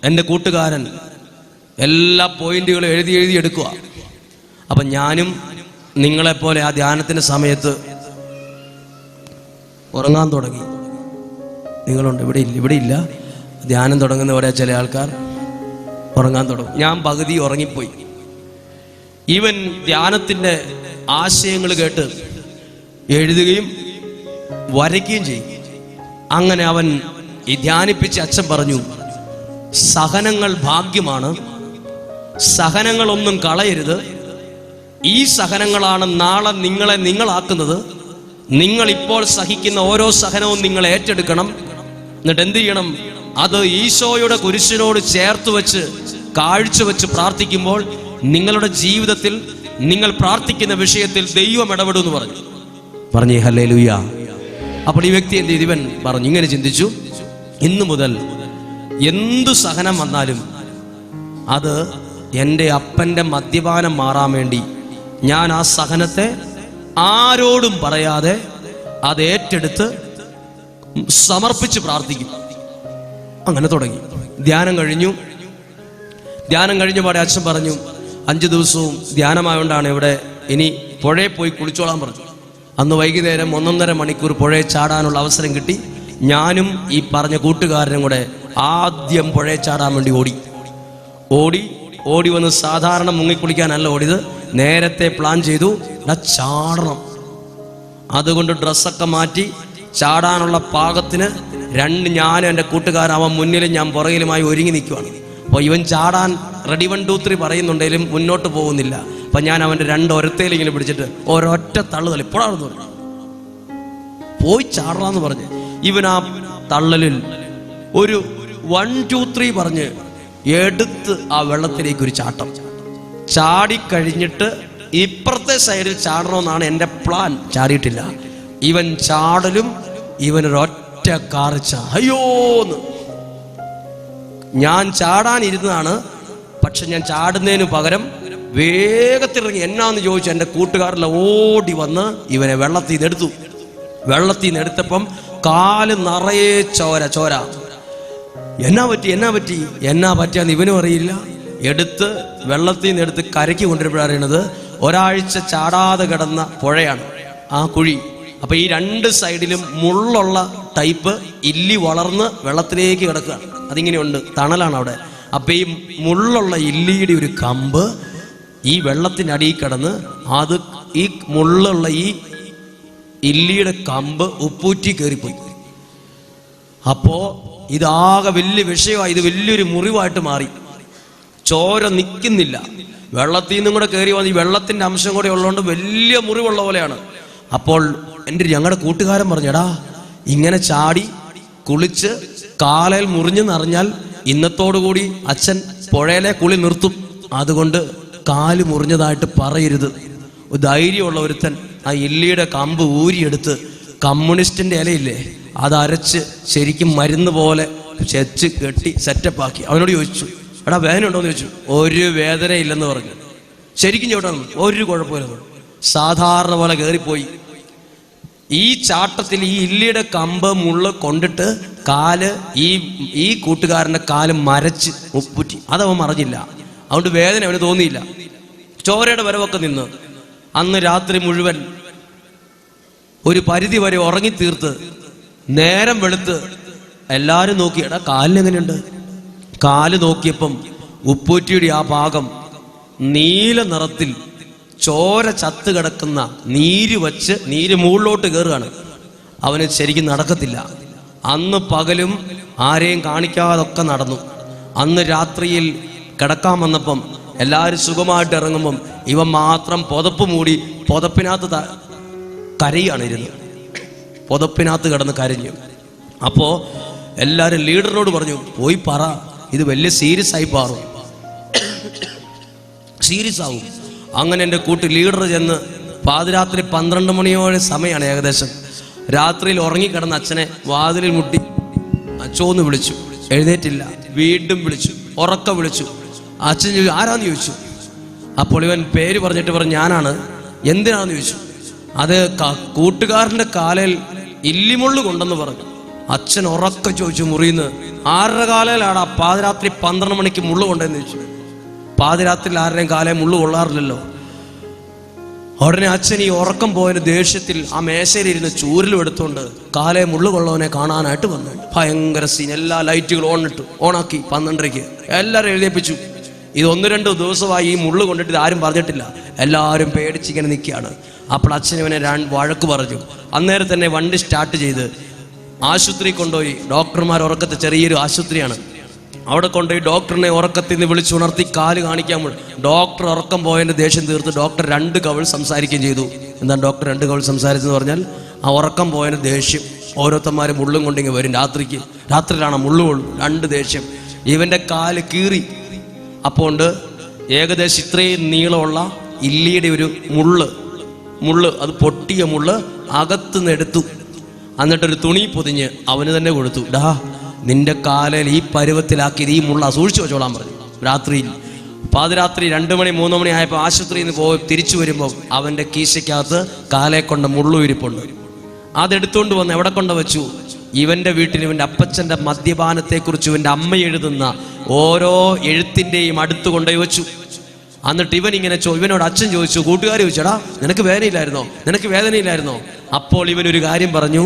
എൻ്റെ കൂട്ടുകാരൻ എല്ലാ പോയിന്റുകളും എഴുതി എടുക്കുക. അപ്പം ഞാനും നിങ്ങളെപ്പോലെ ആ ധ്യാനത്തിൻ്റെ സമയത്ത് ഉറങ്ങാൻ തുടങ്ങി. നിങ്ങളുണ്ട് ഇവിടെ ഇല്ല. ധ്യാനം തുടങ്ങുന്നവരെ ചില ആൾക്കാർ ഉറങ്ങാൻ തുടങ്ങും. ഞാൻ പകുതി ഉറങ്ങിപ്പോയി. ഇവൻ ധ്യാനത്തിൻ്റെ ആശയങ്ങൾ കേട്ട് എഴുതുകയും വരയ്ക്കുകയും ചെയ്യും. അങ്ങനെ അവൻ ഈ ധ്യാനിപ്പിച്ച് അച്ഛൻ പറഞ്ഞു, സഹനങ്ങൾ ഭാഗ്യമാണ്, സഹനങ്ങളൊന്നും കളയരുത്. ഈ സഹനങ്ങളാണ് നാളെ നിങ്ങളാക്കുന്നത്. നിങ്ങൾ ഇപ്പോൾ സഹിക്കുന്ന ഓരോ സഹനവും നിങ്ങൾ ഏറ്റെടുക്കണം. എന്നിട്ട് എന്ത് ചെയ്യണം? അത് ഈശോയുടെ കുരിശിനോട് ചേർത്ത് വെച്ച് കാഴ്ചവെച്ച് പ്രാർത്ഥിക്കുമ്പോൾ നിങ്ങളുടെ ജീവിതത്തിൽ നിങ്ങൾ പ്രാർത്ഥിക്കുന്ന വിഷയത്തിൽ ദൈവം ഇടപെടുമെന്ന് പറഞ്ഞു. ഹല്ലേലൂയ. അപ്പോൾ ഈ വ്യക്തി എന്ത് ചെയ്തു? ഇവൻ പറഞ്ഞു, ഇങ്ങനെ ചിന്തിച്ചു, ഇന്നു മുതൽ എന്തു സഹനം വന്നാലും അത് എൻ്റെ അപ്പൻ്റെ മദ്യപാനം മാറാൻ വേണ്ടി ഞാൻ ആ സഹനത്തെ ആരോടും പറയാതെ അത് ഏറ്റെടുത്ത് സമർപ്പിച്ച് പ്രാർത്ഥിക്കും. അങ്ങനെ തുടങ്ങി. ധ്യാനം കഴിഞ്ഞപാടെ അച്ഛൻ പറഞ്ഞു, 5 ദിവസവും ധ്യാനമായോണ്ടാണ് ഇവിടെ, ഇനി പുഴയിൽ പോയി കുളിച്ചോളാൻ പറഞ്ഞു. അന്ന് വൈകുന്നേരം 1.5 മണിക്കൂർ പുഴയിൽ ചാടാനുള്ള അവസരം കിട്ടി. ഞാനും ഈ പറഞ്ഞ കൂട്ടുകാരനും കൂടെ ആദ്യം പുഴയിൽ ചാടാൻ വേണ്ടി ഓടി വന്ന് സാധാരണ മുങ്ങിക്കുളിക്കാനല്ല ഓടിയത്, നേരത്തെ പ്ലാൻ ചെയ്തു ചാടണം. അതുകൊണ്ട് ഡ്രസ്സൊക്കെ മാറ്റി ചാടാനുള്ള പാകത്തിന് ഞാനും എൻ്റെ കൂട്ടുകാരൻ, അവൻ മുന്നിലും ഞാൻ പുറകിലുമായി ഒരുങ്ങി നിൽക്കുകയാണ്. അപ്പോൾ ഇവൻ ചാടാൻ റെഡി 1 2 3 പറയുന്നുണ്ടെങ്കിലും മുന്നോട്ട് പോകുന്നില്ല. അപ്പം ഞാൻ അവൻ്റെ 2 ഒരത്തേലിങ്ങനെ പിടിച്ചിട്ട് ഒരൊറ്റ തള്ളു ഇപ്പോഴാണെന്ന് പറഞ്ഞു, പോയി ചാടണമെന്ന് പറഞ്ഞ് ഇവൻ ആ തള്ളലിൽ ഒരു 1 2 3 പറഞ്ഞ് എടുത്ത് ആ വെള്ളത്തിലേക്ക് ഒരു ചാട്ടം. ചാടിക്കഴിഞ്ഞിട്ട് ഇപ്പുറത്തെ സൈഡിൽ ചാടണമെന്നാണ് എൻ്റെ പ്ലാൻ. ചാടിയിട്ടില്ല. ഇവൻ ചാടലും ഇവനൊരൊറ്റ കാറിച്ച അയ്യോന്ന്. ഞാൻ ചാടാനിരുന്നതാണ്, പക്ഷെ ഞാൻ ചാടുന്നതിന് പകരം വേഗത്തിലിറങ്ങി എന്നാന്ന് ചോദിച്ചു എൻ്റെ കൂട്ടുകാരെല്ലാം ഓടി വന്ന് ഇവനെ വെള്ളത്തിൽ നിന്ന് എടുത്തപ്പം കാല് നിറയെ ചോര. എന്നാ പറ്റിയാന്ന് ഇവനും അറിയില്ല. എടുത്ത് വെള്ളത്തിൽ നിന്ന് എടുത്ത് കരയ്ക്ക് കൊണ്ടുവരുമ്പോഴറിയണത് ഒരാഴ്ച ചാടാതെ കിടന്ന പുഴയാണ് ആ കുഴി. അപ്പൊ ഈ രണ്ട് സൈഡിലും മുള്ളുള്ള ടൈപ്പ് ഇല്ലി വളർന്ന് വെള്ളത്തിലേക്ക് കിടക്കുകയാണ്. അതിങ്ങനെയുണ്ട്, തണലാണ് അവിടെ. അപ്പൊ ഈ മുള്ളുള്ള ഇല്ലിയുടെ ഒരു കമ്പ് ഈ വെള്ളത്തിനടിയിൽ കിടന്ന് അത് ഈ മുള്ളുള്ള ഈ ഇല്ലിയുടെ കമ്പ് ഉപ്പൂറ്റി കയറിപ്പോയി. അപ്പോ ഇതാകെ വലിയ വിഷയമായി. ഇത് വലിയൊരു മുറിവായിട്ട് മാറി. ചോര നിൽക്കുന്നില്ല. വെള്ളത്തിൽ നിന്നും കൂടെ കയറി വന്ന് ഈ വെള്ളത്തിന്റെ അംശം കൂടെ ഉള്ളതുകൊണ്ട് വലിയ മുറിവുള്ള പോലെയാണ്. അപ്പോൾ ഞങ്ങളുടെ കൂട്ടുകാരൻ പറഞ്ഞു, എടാ ഇങ്ങനെ ചാടി കുളിച്ച് കാലയിൽ മുറിഞ്ഞെന്നറിഞ്ഞാൽ ഇന്നത്തോടുകൂടി അച്ഛൻ പുഴയിലെ കുളി നിർത്തും. അതുകൊണ്ട് കാല് മുറിഞ്ഞതായിട്ട് പറയരുത്. ധൈര്യമുള്ള ഒരുത്തൻ ആ ഇല്ലിയുടെ കമ്പ് ഊരിയെടുത്ത് കമ്മ്യൂണിസ്റ്റിന്റെ ഇലയില്ലേ അത് അരച്ച് ശരിക്കും മരുന്ന് പോലെ ചെച്ച് കെട്ടി സെറ്റപ്പാക്കി. അവനോട് ചോദിച്ചു, എടാ വേദന ഉണ്ടോന്ന് ചോദിച്ചു. ഒരു വേദന ഇല്ലെന്ന് പറഞ്ഞു. ശരിക്കും ചോട്ടാണ്, ഒരു കുഴപ്പമില്ലെന്ന്. സാധാരണ പോലെ കയറിപ്പോയി. ഈ ചാട്ടത്തിൽ ഈ ഇല്ലിയുടെ കമ്പ് മുള്ള് കൊണ്ടിട്ട് കാല് ഈ കൂട്ടുകാരന്റെ കാല് മരച്ച് ഉപ്പുറ്റി. അതവൻ മറിഞ്ഞില്ല. അതുകൊണ്ട് വേദന അവന് തോന്നിയില്ല. ചോരയുടെ വരവൊക്കെ നിന്ന് അന്ന് രാത്രി മുഴുവൻ ഒരു പരിധി വരെ ഉറങ്ങിത്തീർത്ത് നേരം വെളുത്ത് എല്ലാരും നോക്കി, എടാ കാലിനെങ്ങനെയുണ്ട്? കാല് നോക്കിയപ്പം ഉപ്പൂറ്റിയുടെ ആ ഭാഗം നീല നിറത്തിൽ ചോര ചത്ത് കിടക്കുന്ന നീര് മുകളിലോട്ട് കയറുകയാണ്. അവന് ശരിക്കും നടക്കത്തില്ല. അന്ന് പകലും ആരെയും കാണിക്കാതൊക്കെ നടന്നു. അന്ന് രാത്രിയിൽ കിടക്കാൻ വന്നപ്പം എല്ലാവരും സുഖമായിട്ട് ഇറങ്ങുമ്പം ഇവൻ മാത്രം പുതപ്പ് മൂടി പുതപ്പിനകത്ത് കരയാണ് ഇരുന്ന്. പുതപ്പിനകത്ത് കിടന്ന് കരഞ്ഞു. അപ്പോ എല്ലാവരും ലീഡറിനോട് പറഞ്ഞു, പോയി പറ, ഇത് വലിയ സീരിയസ് ആയി മാറും, സീരിയസ് ആവും. അങ്ങനെ എൻ്റെ ലീഡർ ചെന്ന് പാതിരാത്രി 12 മണിയോടെ സമയമാണ് ഏകദേശം. രാത്രിയിൽ ഉറങ്ങിക്കിടന്ന അച്ഛനെ വാതിലിൽ മുട്ടി അച്ചോന്ന് വിളിച്ചു. എഴുന്നേറ്റില്ല. വീണ്ടും വിളിച്ചു, ഉറക്ക വിളിച്ചു. അച്ഛൻ ചോദിച്ചു, ആരാന്ന് ചോദിച്ചു. അപ്പോൾ ഇവൻ പേര് പറഞ്ഞിട്ട് പറഞ്ഞു, ഞാനാണ്. എന്തിനാന്ന് ചോദിച്ചു. അത് കൂട്ടുകാരൻ്റെ കാലിൽ ഇല്ലിമുള്ളു കൊണ്ടെന്ന് പറഞ്ഞു. അച്ഛൻ ഉറക്ക ചോദിച്ചു, മുറിയുന്നു. 6:30 കാലയിലാണ് പാതിരാത്രി 12 മണിക്ക് മുള്ളു കൊണ്ടെന്ന് ചോദിച്ചു. പാതിരാത്രിയിൽ ആരുടെയും കാലേ മുള്ളു കൊള്ളാറില്ലല്ലോ. ഉടനെ അച്ഛൻ ഈ ഉറക്കം പോയതിന് ദേഷ്യത്തിൽ ആ മേശയിലിരുന്ന് ചൂരലും എടുത്തുകൊണ്ട് കാലേ മുള്ളു കൊള്ളവനെ കാണാനായിട്ട് വന്നു. ഭയങ്കര സീൻ. എല്ലാ ലൈറ്റുകളും ഓണാക്കി 12:30 എല്ലാവരും എഴുന്നേപ്പിച്ചു. ഇത് 1-2 ദിവസമായി ഈ മുള്ളു കൊണ്ടിട്ട് ഇത് ആരും പറഞ്ഞിട്ടില്ല. എല്ലാവരും പേടിച്ചിങ്ങനെ നിൽക്കുകയാണ്. അപ്പോൾ അച്ഛൻ ഇവനെ വഴക്ക് പറഞ്ഞു. അന്നേരം തന്നെ വണ്ടി സ്റ്റാർട്ട് ചെയ്ത് ആശുപത്രി കൊണ്ടുപോയി. ഡോക്ടർമാർ ഉറക്കത്തെ ചെറിയൊരു ആശുപത്രിയാണ്. അവിടെ കൊണ്ടുപോയി ഡോക്ടറിനെ ഉറക്കത്തിൽ നിന്ന് വിളിച്ചുണർത്തി കാല് കാണിക്കാൻ. ഡോക്ടർ ഉറക്കം പോയതിൻ്റെ ദേഷ്യം തീർത്ത് ഡോക്ടർ 2 കവിൾ സംസാരിക്കുകയും ചെയ്തു. എന്താണ് ഡോക്ടർ 2 കവിൾ സംസാരിച്ചെന്ന് പറഞ്ഞാൽ, ആ ഉറക്കം പോയതിന് ദേഷ്യം ഓരോരുത്തന്മാർ മുള്ളും കൊണ്ടിങ്ങ് വരും. രാത്രിയിലാണ് മുള്ളു കൊള്ളും. 2 ദേഷ്യം. ഇവൻ്റെ കാല് കീറി. അപ്പോൾ ഏകദേശം ഇത്രയും നീളമുള്ള ഇല്ലിയുടെ ഒരു മുള്ള് അത് പൊട്ടിയ മുള്ള് അകത്തുനിന്ന് എടുത്തു. എന്നിട്ടൊരു തുണി പൊതിഞ്ഞ് അവന് തന്നെ കൊടുത്തു. ഡാ, നിന്റെ കാലിൽ ഈ പരുവത്തിലാക്കിയത് ഈ മുള്ള സൂക്ഷിച്ചു വെച്ചോളാൻ പറഞ്ഞു. രാത്രിയിൽ പാതിരാത്രി 2 മണി 3 മണി ആയപ്പോൾ ആശുപത്രിയിൽ നിന്ന് പോയി തിരിച്ചു വരുമ്പോൾ അവൻ്റെ കീശയ്ക്കകത്ത് കാലെ കൊണ്ട മുള്ളു ഇരിപ്പുണ്ട്. അതെടുത്തുകൊണ്ട് വന്ന് എവിടെ കൊണ്ട് വെച്ചു? ഇവൻ്റെ വീട്ടിൽ ഇവൻ്റെ അപ്പച്ചൻ്റെ മദ്യപാനത്തെക്കുറിച്ച് ഇവൻ്റെ അമ്മ എഴുതുന്ന ഓരോ എഴുത്തിൻ്റെയും അടുത്ത് കൊണ്ടുപോയി വെച്ചു. എന്നിട്ട് ഇവൻ ഇങ്ങനെ ഇവനോട് അച്ഛൻ ചോദിച്ചു, കൂട്ടുകാർ ചോദിച്ചടാ, നിനക്ക് വേദനയില്ലായിരുന്നോ? അപ്പോൾ ഇവനൊരു കാര്യം പറഞ്ഞു,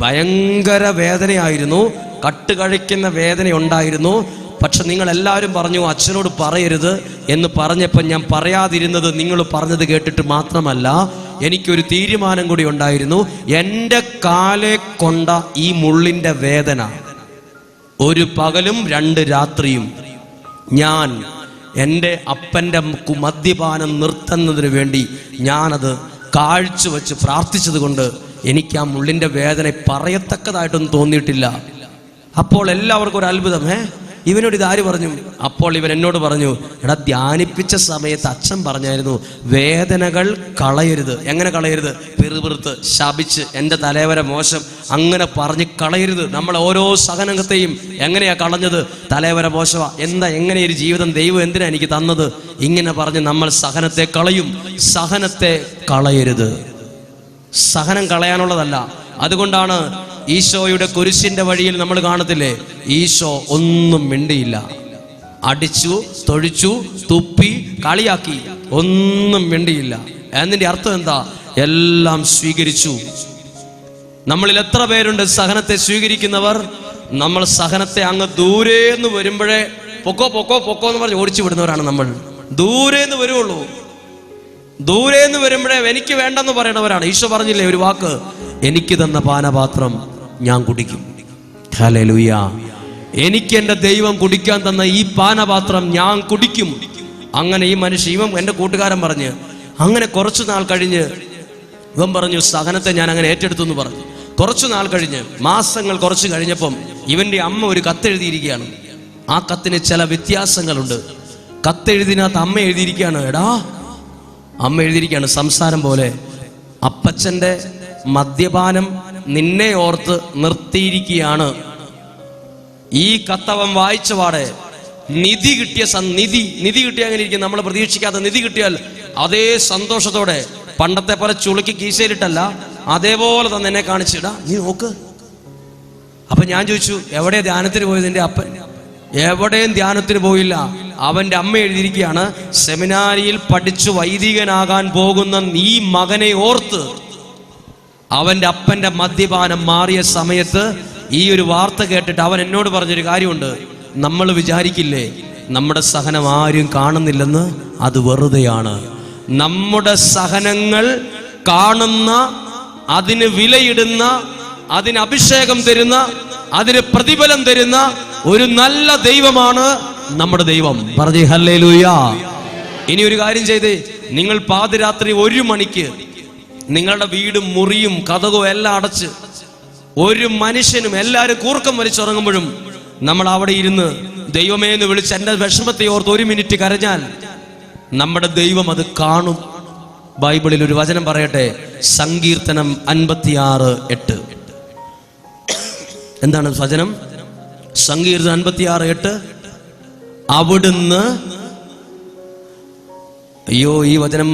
ഭയങ്കര വേദനയായിരുന്നു, കട്ട് കഴിക്കുന്ന വേദന ഉണ്ടായിരുന്നു. പക്ഷെ നിങ്ങൾ എല്ലാവരും പറഞ്ഞു അച്ഛനോട് പറയരുത് എന്ന് പറഞ്ഞപ്പോൾ ഞാൻ പറയാതിരുന്നത് നിങ്ങൾ പറഞ്ഞത് കേട്ടിട്ട് മാത്രമല്ല, എനിക്കൊരു തീരുമാനം കൂടി ഉണ്ടായിരുന്നു. എൻ്റെ കാലെ കൊണ്ട ഈ മുള്ളിൻ്റെ വേദന 1 പകലും 2 രാത്രിയും ഞാൻ എൻ്റെ അപ്പൻ്റെ മദ്യപാനം നിർത്തുന്നതിന് വേണ്ടി ഞാനത് കാഴ്ചവെച്ച് പ്രാർത്ഥിച്ചത് കൊണ്ട് എനിക്ക് ആ മുള്ളിൻ്റെ വേദന പറയത്തക്കതായിട്ടൊന്നും തോന്നിയിട്ടില്ല. അപ്പോൾ എല്ലാവർക്കും ഒരു അത്ഭുതം. ഇവനോട് ഇതാര് പറഞ്ഞു? അപ്പോൾ ഇവൻ എന്നോട് പറഞ്ഞു, എടാ, ധ്യാനിപ്പിച്ച സമയത്ത് അച്ഛൻ പറഞ്ഞായിരുന്നു വേദനകൾ കളയരുത്. എങ്ങനെ കളയരുത്? പിറുപിറുത്ത് ശപിച്ച് എൻ്റെ തലവര മോശം അങ്ങനെ പറഞ്ഞ് കളയരുത്. നമ്മൾ ഓരോ സഹനത്തെയും എങ്ങനെയാ കളഞ്ഞത്? തലവര മോശമാ, എങ്ങനെ ഒരു ജീവിതം ദൈവം എന്തിനാ എനിക്ക് തന്നത്? ഇങ്ങനെ പറഞ്ഞ് നമ്മൾ സഹനത്തെ കളയും. സഹനത്തെ കളയരുത്. സഹനം കളയാനുള്ളതല്ല. അതുകൊണ്ടാണ് ഈശോയുടെ കുരിശിന്റെ വഴിയിൽ നമ്മൾ കാണത്തില്ലേ, ഈശോ ഒന്നും മിണ്ടിയില്ല. അടിച്ചു, തൊഴിച്ചു, തുപ്പി, കളിയാക്കി, ഒന്നും മിണ്ടിയില്ല. എന്നതിന്റെ അർത്ഥം എന്താ? എല്ലാം സ്വീകരിച്ചു. നമ്മളിൽ എത്ര പേരുണ്ട് സഹനത്തെ സ്വീകരിക്കുന്നവർ? നമ്മൾ സഹനത്തെ അങ്ങ് ദൂരേന്ന് വരുമ്പോഴേ പൊക്കോ പൊക്കോ പൊക്കോ എന്ന് പറഞ്ഞ് ഓടിച്ചു വിടുന്നവരാണ് നമ്മൾ. ദൂരേന്ന് വരുള്ളൂ. ദൂരേന്ന് വരുമ്പോഴേ എനിക്ക് വേണ്ടെന്ന് പറയണവരാണ്. ഈശോ പറഞ്ഞില്ലേ ഒരു വാക്ക്, എനിക്ക് തന്ന പാനപാത്രം ഞാൻ കുടിക്കും. ഹല്ലേലൂയ. എനിക്ക് എൻ്റെ ദൈവം കുടിക്കാൻ തന്ന ഈ പാനപാത്രം ഞാൻ കുടിക്കും. അങ്ങനെ ഈ ഇവൻ എൻ്റെ കൂട്ടുകാരൻ പറഞ്ഞ്, അങ്ങനെ കുറച്ചു നാൾ കഴിഞ്ഞ് ഇവൻ പറഞ്ഞു സഹനത്തെ ഞാൻ അങ്ങനെ ഏറ്റെടുത്തു എന്ന് പറഞ്ഞു. കുറച്ചു നാൾ കഴിഞ്ഞ്, മാസങ്ങൾ കുറച്ച് കഴിഞ്ഞപ്പം ഇവന്റെ അമ്മ ഒരു കത്തെഴുതിയിരിക്കുകയാണ്. ആ കത്തിന് ചില വ്യത്യാസങ്ങളുണ്ട്. കത്തെഴുതിനകത്ത് അമ്മ എഴുതിയിരിക്കുകയാണ്, അമ്മ എഴുതിയിരിക്കുകയാണ് സംസാരം പോലെ, അപ്പച്ചൻ്റെ മദ്യപാനം നിന്നെ ഓർത്ത് നിർത്തിയിരിക്കുകയാണ്. ഈ കത്തവൻ വായിച്ച പാടെ നിധി കിട്ടിയ നിധി കിട്ടിയ അങ്ങനെ ഇരിക്കും. നമ്മൾ പ്രതീക്ഷിക്കാത്ത നിധി കിട്ടിയാൽ അതേ സന്തോഷത്തോടെ, പണ്ടത്തെ പോലെ ചുളുക്കി കീശയിലിട്ടല്ല, അതേപോലെ തന്നെ എന്നെ കാണിച്ചിടാ, നീ നോക്ക്. അപ്പൊ ഞാൻ ചോദിച്ചു, എവിടെയാ ധ്യാനത്തിന് പോയത് എൻ്റെ അപ്പൻ? എവിടെയും ധ്യാനത്തിന് പോയില്ല. അവന്റെ അമ്മ എഴുതിയിരിക്കുകയാണ്, സെമിനാരിയിൽ പഠിച്ചു വൈദികനാകാൻ പോകുന്ന ഈ മകനെ ഓർത്ത് അവന്റെ അപ്പന്റെ മദ്യപാനം മാറിയ സമയത്ത് ഈ ഒരു വാർത്ത കേട്ടിട്ട് അവൻ എന്നോട് പറഞ്ഞൊരു കാര്യമുണ്ട്. നമ്മൾ വിചാരിക്കില്ലേ നമ്മുടെ സഹനം ആരും കാണുന്നില്ലെന്ന്? അത് വെറുതെയാണ്. നമ്മുടെ സഹനങ്ങൾ കാണുന്ന, അതിന് വിലയിടുന്ന, അതിന് അഭിഷേകം തരുന്ന, അതിന് പ്രതിഫലം തരുന്ന ഒരു നല്ല ദൈവമാണ് നമ്മുടെ ദൈവം. പറഞ്ഞേ ഹല്ലേലൂയ. ഇനി ഒരു കാര്യം ചെയ്തേ, നിങ്ങൾ പാതിരാത്രി 1 മണിക്ക് നിങ്ങളുടെ വീടും മുറിയും കതകും എല്ലാം അടച്ച്, ഒരു മനുഷ്യനും എല്ലാവരും കൂർക്കം വലിച്ചുറങ്ങുമ്പോഴും നമ്മൾ അവിടെ ഇരുന്ന് ദൈവമേ എന്ന് വിളിച്ച് എൻ്റെ വിഷമത്തെ ഓർത്ത് 1 മിനിറ്റ് കരഞ്ഞാൽ നമ്മുടെ ദൈവം അത് കാണും. ബൈബിളിൽ ഒരു വചനം പറയട്ടെ, സങ്കീർത്തനം 56:8. എന്താണ് വചനം? സങ്കീർത്തനം 56:8. അവിടുന്ന്, അയ്യോ ഈ വചനം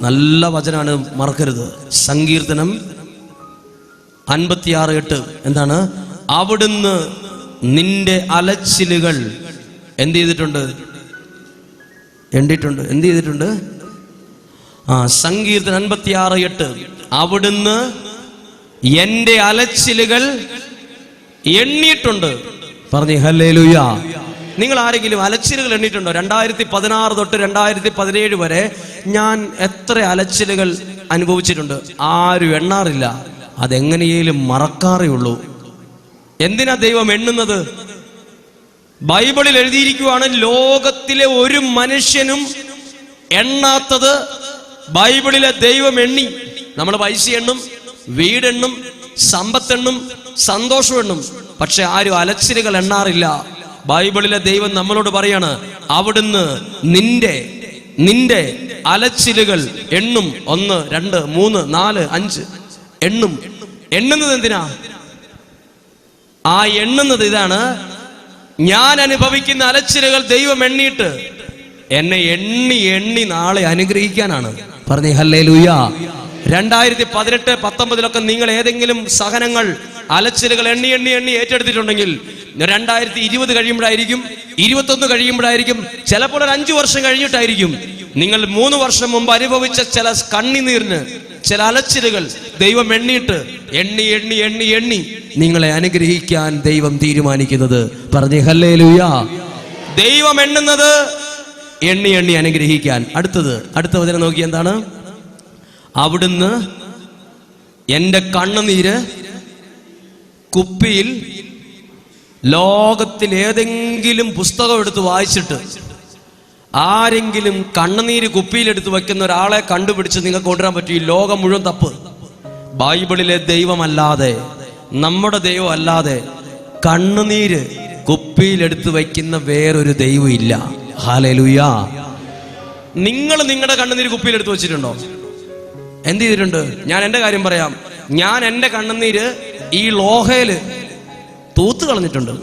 നല്ല വചനമാണ്, മറക്കരുത്. സങ്കീർത്തനം 56:8 എന്താണ്? അവിടുന്ന് നിന്റെ അലച്ചിലുകൾ എന്ത് ചെയ്തിട്ടുണ്ട്? എന്ത് ചെയ്തിട്ടുണ്ട്? സങ്കീർത്തനം 56:8. അവിടുന്ന് എന്റെ അലച്ചിലുകൾ എണ്ണിയിട്ടുണ്ട്. പറഞ്ഞേ ഹല്ലേലൂയ. നിങ്ങൾ ആരെങ്കിലും അലച്ചിലുകൾ എണ്ണിയിട്ടുണ്ടോ? 2016 തൊട്ട് 2017 വരെ ഞാൻ എത്ര അലച്ചിലുകൾ അനുഭവിച്ചിട്ടുണ്ട്? ആരും എണ്ണാറില്ല. അതെങ്ങനെയും മറക്കാറേ ഉള്ളൂ. എന്തിനാ ദൈവം എണ്ണുന്നത്? ബൈബിളിൽ എഴുതിയിരിക്കുവാണ്, ലോകത്തിലെ ഒരു മനുഷ്യനും എണ്ണാത്തത് ബൈബിളിലെ ദൈവം എണ്ണി. നമ്മൾ പൈസ എണ്ണും, വീടെണ്ണും, സമ്പത്തെണ്ണും, സന്തോഷം എണ്ണും, പക്ഷെ ആരും അലച്ചിലുകൾ എണ്ണാറില്ല. ബൈബിളിലെ ദൈവം നമ്മളോട് പറയാണ്, അവിടുന്ന് നിന്റെ അലച്ചിലുകൾ എണ്ണും. 1, 2, 3, 4, 5 എണ്ണും. എണ്ണുന്നത് എന്തിനാ? ആ എണ്ണുന്നത് ഇതാണ്, ഞാൻ അനുഭവിക്കുന്ന അലച്ചിലുകൾ ദൈവം എണ്ണിയിട്ട് എന്നെ എണ്ണി നാളെ അനുഗ്രഹിക്കാനാണ്. പറഞ്ഞേ ഹല്ലേലൂയ. 2018, 19 നിങ്ങൾ ഏതെങ്കിലും സഹനങ്ങൾ, അലച്ചിലുകൾ എണ്ണി ഏറ്റെടുത്തിട്ടുണ്ടെങ്കിൽ 2020 കഴിയുമ്പോഴായിരിക്കും, 21 കഴിയുമ്പോഴായിരിക്കും, ചിലപ്പോൾ ഒരു 5 വർഷം കഴിഞ്ഞിട്ടായിരിക്കും. നിങ്ങൾ 3 വർഷം മുമ്പ് അനുഭവിച്ച ചില കണ്ണുനീരിന്, ചില അലച്ചിലുകൾ ദൈവം എണ്ണിയിട്ട് എണ്ണി നിങ്ങളെ അനുഗ്രഹിക്കാൻ ദൈവം തീരുമാനിക്കുന്നത്. പറഞ്ഞേ ഹല്ലേലൂയ. ദൈവം എണ്ണുന്നത് എണ്ണി അനുഗ്രഹിക്കാൻ. അടുത്ത വചനം നോക്കി, എന്താണ്? അവിടുന്ന് എൻ്റെ കണ്ണുനീര് കുപ്പിയിൽ, ലോകത്തിൽ ഏതെങ്കിലും പുസ്തകം എടുത്ത് വായിച്ചിട്ട് ആരെങ്കിലും കണ്ണുനീര് കുപ്പിയിലെടുത്ത് വെക്കുന്ന ഒരാളെ കണ്ടുപിടിച്ച് നിങ്ങൾക്ക് കൊണ്ടുവരാൻ പറ്റും? ഈ ലോകം മുഴുവൻ തപ്പ്. ബൈബിളിലെ ദൈവമല്ലാതെ, നമ്മുടെ ദൈവം അല്ലാതെ കണ്ണുനീര് കുപ്പിയിലെടുത്ത് വയ്ക്കുന്ന വേറൊരു ദൈവം ഇല്ല. ഹല്ലേലൂയ. നിങ്ങൾ നിങ്ങളുടെ കണ്ണുനീര് കുപ്പിയിലെടുത്ത് വെച്ചിട്ടുണ്ടോ? എന്ത് ചെയ്തിട്ടുണ്ട്? ഞാൻ എൻ്റെ കാര്യം പറയാം. ഞാൻ എൻ്റെ കണ്ണുനീര് ഈ ലോഹയില് തൂത്ത് കളഞ്ഞിട്ടുണ്ട്.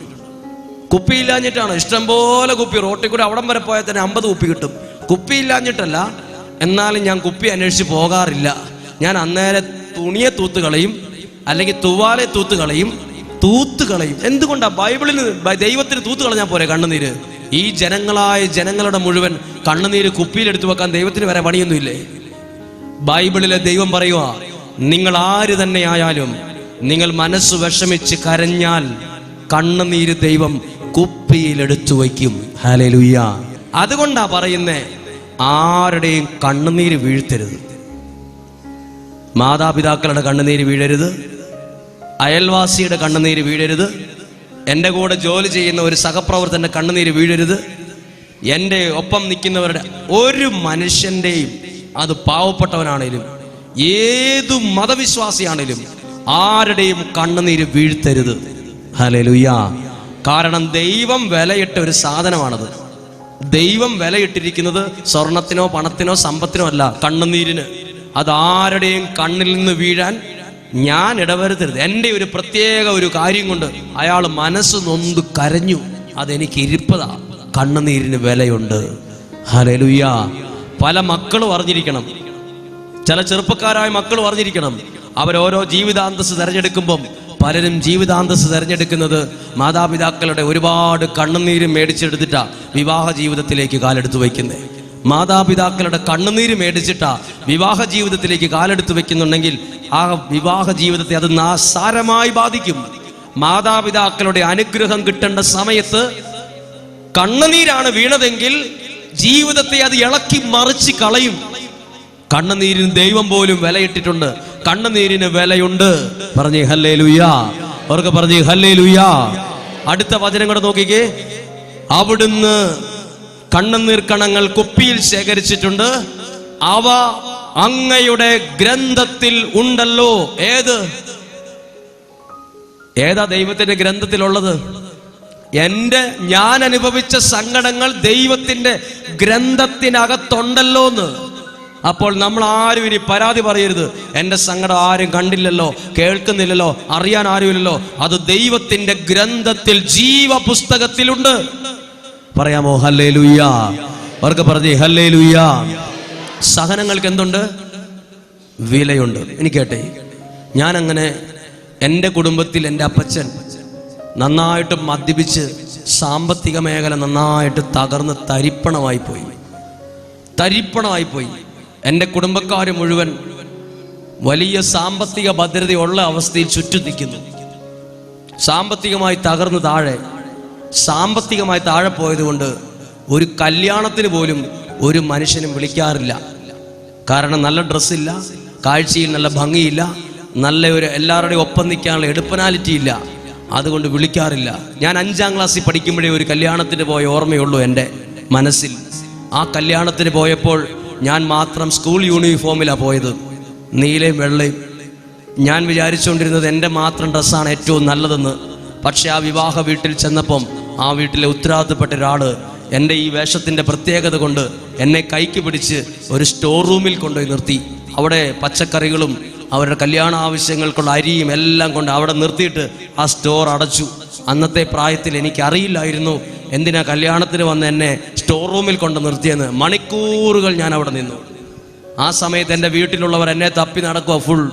കുപ്പിയില്ലാഞ്ഞിട്ടാണ്. ഇഷ്ടംപോലെ കുപ്പി റോട്ടിൽ കൂടെ അവിടം വരെ പോയാൽ തന്നെ 50 കുപ്പി കിട്ടും. കുപ്പിയില്ലാഞ്ഞിട്ടല്ല, എന്നാലും ഞാൻ കുപ്പി അന്വേഷിച്ച് പോകാറില്ല. ഞാൻ അന്നേരം തുണിയെ തൂത്ത് കളയും, അല്ലെങ്കിൽ തുവാലെ തൂത്തുകളയും. എന്തുകൊണ്ടാ ബൈബിളിന് ദൈവത്തിന് തൂത്ത് കളഞ്ഞാൽ പോരെ കണ്ണുനീര്? ഈ ജനങ്ങളുടെ മുഴുവൻ കണ്ണുനീര് കുപ്പിയിലെടുത്തു വെക്കാൻ ദൈവത്തിന് വരെ പണിയൊന്നുമില്ലേ? ബൈബിളിലെ ദൈവം പറയുക, നിങ്ങൾ ആര് തന്നെയായാലും നിങ്ങൾ മനസ്സ് വിഷമിച്ച് കരഞ്ഞാൽ കണ്ണുനീര് ദൈവം കുപ്പിയിലെടുത്തു വയ്ക്കും. ഹല്ലേലൂയ. അതുകൊണ്ടാ പറയുന്നേ, ആരുടെയും കണ്ണുനീര് വീഴ്ത്തരുത്. മാതാപിതാക്കളുടെ കണ്ണുനീര് വീഴരുത്, അയൽവാസിയുടെ കണ്ണുനീര് വീഴരുത്, എൻ്റെ കൂടെ ജോലി ചെയ്യുന്ന ഒരു സഹപ്രവർത്തകന്റെ കണ്ണുനീര് വീഴരുത്, എൻ്റെ ഒപ്പം നിൽക്കുന്നവരുടെ ഒരു മനുഷ്യൻ്റെയും, അത് പാവപ്പെട്ടവനാണേലും ഏതു മതവിശ്വാസിയാണേലും ആരുടെയും കണ്ണുനീര് വീഴ്ത്തരുത്. ഹല്ലേലൂയ. കാരണം ദൈവം വിലയിട്ട ഒരു സാധനമാണത്. ദൈവം വിലയിട്ടിരിക്കുന്നത് സ്വർണത്തിനോ പണത്തിനോ സമ്പത്തിനോ അല്ല, കണ്ണുനീരിന്. അതാരുടെയും കണ്ണിൽ നിന്ന് വീഴാൻ ഞാൻ ഇടവരുത്തരുത്. എൻ്റെ ഒരു പ്രത്യേക ഒരു കാര്യം കൊണ്ട് അയാൾ മനസ്സ് നൊന്ത് കരഞ്ഞു, അതെനിക്ക് ഇരിപ്പതാ. കണ്ണുനീരിന് വിലയുണ്ട്. ഹല്ലേലൂയ. പല മക്കളും അറിഞ്ഞിരിക്കണം, ചില ചെറുപ്പക്കാരായ മക്കളും അറിഞ്ഞിരിക്കണം, അവരോരോ ജീവിതാന്തസ് തിരഞ്ഞെടുക്കുമ്പം പലരും ജീവിതാന്തസ് തിരഞ്ഞെടുക്കുന്നത് മാതാപിതാക്കളുടെ ഒരുപാട് കണ്ണുനീര് മേടിച്ചെടുത്തിട്ടാ വിവാഹ ജീവിതത്തിലേക്ക് കാലെടുത്ത് വയ്ക്കുന്നത്. മാതാപിതാക്കളുടെ കണ്ണുനീര് മേടിച്ചിട്ടാ വിവാഹ ജീവിതത്തിലേക്ക് കാലെടുത്ത് വെക്കുന്നുണ്ടെങ്കിൽ ആ വിവാഹ ജീവിതത്തെ അത് സാരമായി ബാധിക്കും. മാതാപിതാക്കളുടെ അനുഗ്രഹം കിട്ടേണ്ട സമയത്ത് കണ്ണുനീരാണ് വീണതെങ്കിൽ ജീവിതത്തെ അത് ഇളക്കി മറിച്ച് കളയും. കണ്ണുനീരിന് ദൈവം പോലും വിലയിട്ടിട്ടുണ്ട്. കണ്ണുനീരിന് വിലയുണ്ട്. പറഞ്ഞേ ഹല്ലേലൂയ. അവർക്ക് പറഞ്ഞേ ഹല്ലേലൂയ. അടുത്ത വചനം കൂടെ നോക്കിക്കേ. അവിടുന്ന് കണ്ണുനീർ കണങ്ങൾ കുപ്പിയിൽ ശേഖരിച്ചിട്ടുണ്ട്, അവ അങ്ങയുടെ ഗ്രന്ഥത്തിൽ ഉണ്ടല്ലോ. ഏതാ ദൈവത്തിന്റെ ഗ്രന്ഥത്തിലുള്ളത്? ഞാൻ അനുഭവിച്ച സങ്കടങ്ങൾ ദൈവത്തിന്റെ ഗ്രന്ഥത്തിനകത്തുണ്ടല്ലോ എന്ന്. അപ്പോൾ നമ്മൾ ആരും ഇനി പരാതി പറയരുത്, എൻ്റെ സങ്കടം ആരും കണ്ടില്ലല്ലോ, കേൾക്കുന്നില്ലല്ലോ, അറിയാൻ ആരുമില്ലല്ലോ. അത് ദൈവത്തിന്റെ ഗ്രന്ഥത്തിൽ, ജീവപുസ്തകത്തിലുണ്ട്. പറയാമോ ഹല്ലേലൂയ? അവർക്ക് പറഞ്ഞേ ഹല്ലേലൂയ. സഹനങ്ങൾക്ക് എന്തുണ്ട്? വിലയുണ്ട്. എനിക്ക് കേട്ടെ, ഞാനങ്ങനെ എൻ്റെ കുടുംബത്തിൽ എൻ്റെ അപ്പച്ചൻ നന്നായിട്ട് മദ്യപിച്ച് സാമ്പത്തിക മേഖല നന്നായിട്ട് തകർന്ന് തരിപ്പണമായി പോയി. എൻ്റെ കുടുംബക്കാർ മുഴുവൻ വലിയ സാമ്പത്തിക ഭദ്രതയുള്ള അവസ്ഥയിൽ ചുറ്റും നിൽക്കുന്നു. സാമ്പത്തികമായി താഴെ പോയതുകൊണ്ട് ഒരു കല്യാണത്തിന് പോലും ഒരു മനുഷ്യനും വിളിക്കാറില്ല. കാരണം നല്ല ഡ്രസ്സില്ല, കാഴ്ചയിൽ നല്ല ഭംഗിയില്ല, നല്ല ഒരു എല്ലാവരുടെയും ഒപ്പം നിൽക്കാനുള്ള എടുപ്പനാലിറ്റി ഇല്ല, അതുകൊണ്ട് വിളിക്കാറില്ല. ഞാൻ 5ാം ക്ലാസ്സിൽ പഠിക്കുമ്പോഴേ ഒരു കല്യാണത്തിന് പോയ ഓർമ്മയുള്ളൂ എൻ്റെ മനസ്സിൽ. ആ കല്യാണത്തിന് പോയപ്പോൾ ഞാൻ മാത്രം സ്കൂൾ യൂണിഫോമിലാണ് പോയത്, നീലയും വെള്ളയും. ഞാൻ വിചാരിച്ചുകൊണ്ടിരുന്നത് എൻ്റെ മാത്രം ഡ്രസ്സാണ് ഏറ്റവും നല്ലതെന്ന്. പക്ഷെ ആ വിവാഹ വീട്ടിൽ ചെന്നപ്പം ആ വീട്ടിലെ ഉത്തരവാദിത്തപ്പെട്ട ഒരാൾ എൻ്റെ ഈ വേഷത്തിൻ്റെ പ്രത്യേകത കൊണ്ട് എന്നെ കൈക്ക് പിടിച്ച് ഒരു സ്റ്റോർ റൂമിൽ കൊണ്ടുപോയി നിർത്തി. അവിടെ പച്ചക്കറികളും അവരുടെ കല്യാണ ആവശ്യങ്ങൾക്കുള്ള അരിയും എല്ലാം കൊണ്ട് അവിടെ നിർത്തിയിട്ട് ആ സ്റ്റോർ അടച്ചു. അന്നത്തെ പ്രായത്തിൽ എനിക്കറിയില്ലായിരുന്നു എന്തിനാ കല്യാണത്തിന് വന്ന് എന്നെ സ്റ്റോർ റൂമിൽ കൊണ്ട് നിർത്തിയെന്ന്. മണിക്കൂറുകൾ ഞാൻ അവിടെ നിന്നു. ആ സമയത്ത് എൻ്റെ വീട്ടിലുള്ളവർ എന്നെ തപ്പി നടക്കുക ഫുൾ.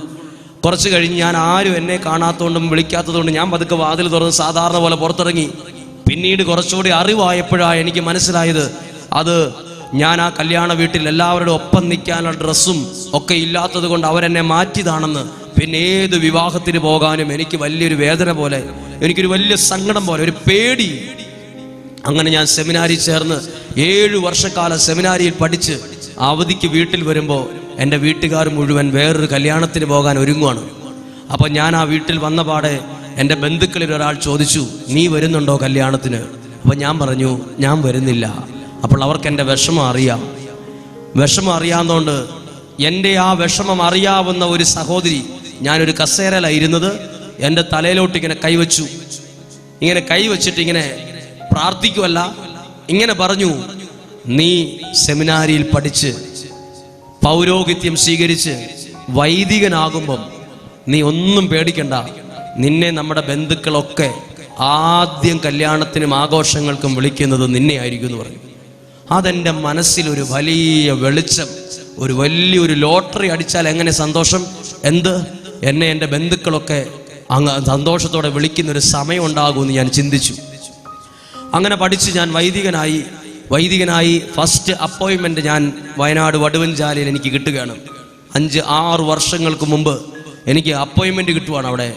കുറച്ച് കഴിഞ്ഞ് ഞാൻ ആരും എന്നെ കാണാത്തതുകൊണ്ടും വിളിക്കാത്തതുകൊണ്ട് ഞാൻ പതുക്കെ വാതിൽ തുറന്ന് സാധാരണ പോലെ പുറത്തിറങ്ങി. പിന്നീട് കുറച്ചുകൂടി അറിവായപ്പോഴാണ് എനിക്ക് മനസ്സിലായത്, അത് ഞാൻ ആ കല്യാണ വീട്ടിൽ എല്ലാവരുടെ ഒപ്പം നിൽക്കാനുള്ള ഡ്രസ്സും ഒക്കെ ഇല്ലാത്തത് കൊണ്ട് അവരെന്നെ മാറ്റിയതാണെന്ന്. പിന്നെ ഏത് വിവാഹത്തിന് പോകാനും എനിക്ക് വലിയൊരു വേദന പോലെ, എനിക്കൊരു വലിയ സങ്കടം പോലെ, ഒരു പേടി. അങ്ങനെ ഞാൻ സെമിനാരിൽ ചേർന്ന് 7 വർഷക്കാലം സെമിനാരിയിൽ പഠിച്ച് അവധിക്ക് വീട്ടിൽ വരുമ്പോൾ എൻ്റെ വീട്ടുകാർ മുഴുവൻ വേറൊരു കല്യാണത്തിന് പോകാൻ ഒരുങ്ങുവാണ്. അപ്പോൾ ഞാൻ ആ വീട്ടിൽ വന്ന പാടെ എൻ്റെ ബന്ധുക്കളിൽ ഒരാൾ ചോദിച്ചു, നീ വരുന്നുണ്ടോ കല്യാണത്തിന്? അപ്പോൾ ഞാൻ പറഞ്ഞു, ഞാൻ വരുന്നില്ല. അപ്പോൾ അവർക്ക് എൻ്റെ വിഷമം അറിയാവുന്നതുകൊണ്ട് എൻ്റെ ആ വിഷമം അറിയാവുന്ന ഒരു സഹോദരി, ഞാനൊരു കസേരയിലായിരുന്നത്, എൻ്റെ തലയിലോട്ട് ഇങ്ങനെ കൈവച്ചു. ഇങ്ങനെ കൈവച്ചിട്ട് ഇങ്ങനെ പ്രാർത്ഥിക്കുമല്ല, ഇങ്ങനെ പറഞ്ഞു, നീ സെമിനാരിയിൽ പഠിച്ച് പൗരോഹിത്യം സ്വീകരിച്ച് വൈദികനാകുമ്പം നീ ഒന്നും പേടിക്കണ്ട, നിന്നെ നമ്മുടെ ബന്ധുക്കളൊക്കെ ആദ്യം കല്യാണത്തിനും ആഘോഷങ്ങൾക്കും വിളിക്കുന്നത് നിന്നെ ആയിരിക്കും എന്ന് പറഞ്ഞു. അതെൻ്റെ മനസ്സിലൊരു വലിയ വെളിച്ചം. ഒരു വലിയൊരു ലോട്ടറി അടിച്ചാൽ എങ്ങനെ സന്തോഷം, എന്ത് എന്നെ എൻ്റെ ബന്ധുക്കളൊക്കെ അങ്ങ് സന്തോഷത്തോടെ വിളിക്കുന്നൊരു സമയം ഉണ്ടാകുമെന്ന് ഞാൻ ചിന്തിച്ചു. അങ്ങനെ പഠിച്ച് ഞാൻ വൈദികനായി ഫസ്റ്റ് അപ്പോയിൻമെൻറ്റ് ഞാൻ വയനാട് വടുവഞ്ചാലിൽ എനിക്ക് കിട്ടുകയാണ്. 5-6 വർഷങ്ങൾക്ക് മുമ്പ് എനിക്ക് അപ്പോയിൻമെൻറ്റ് കിട്ടുവാണ്. അവിടെ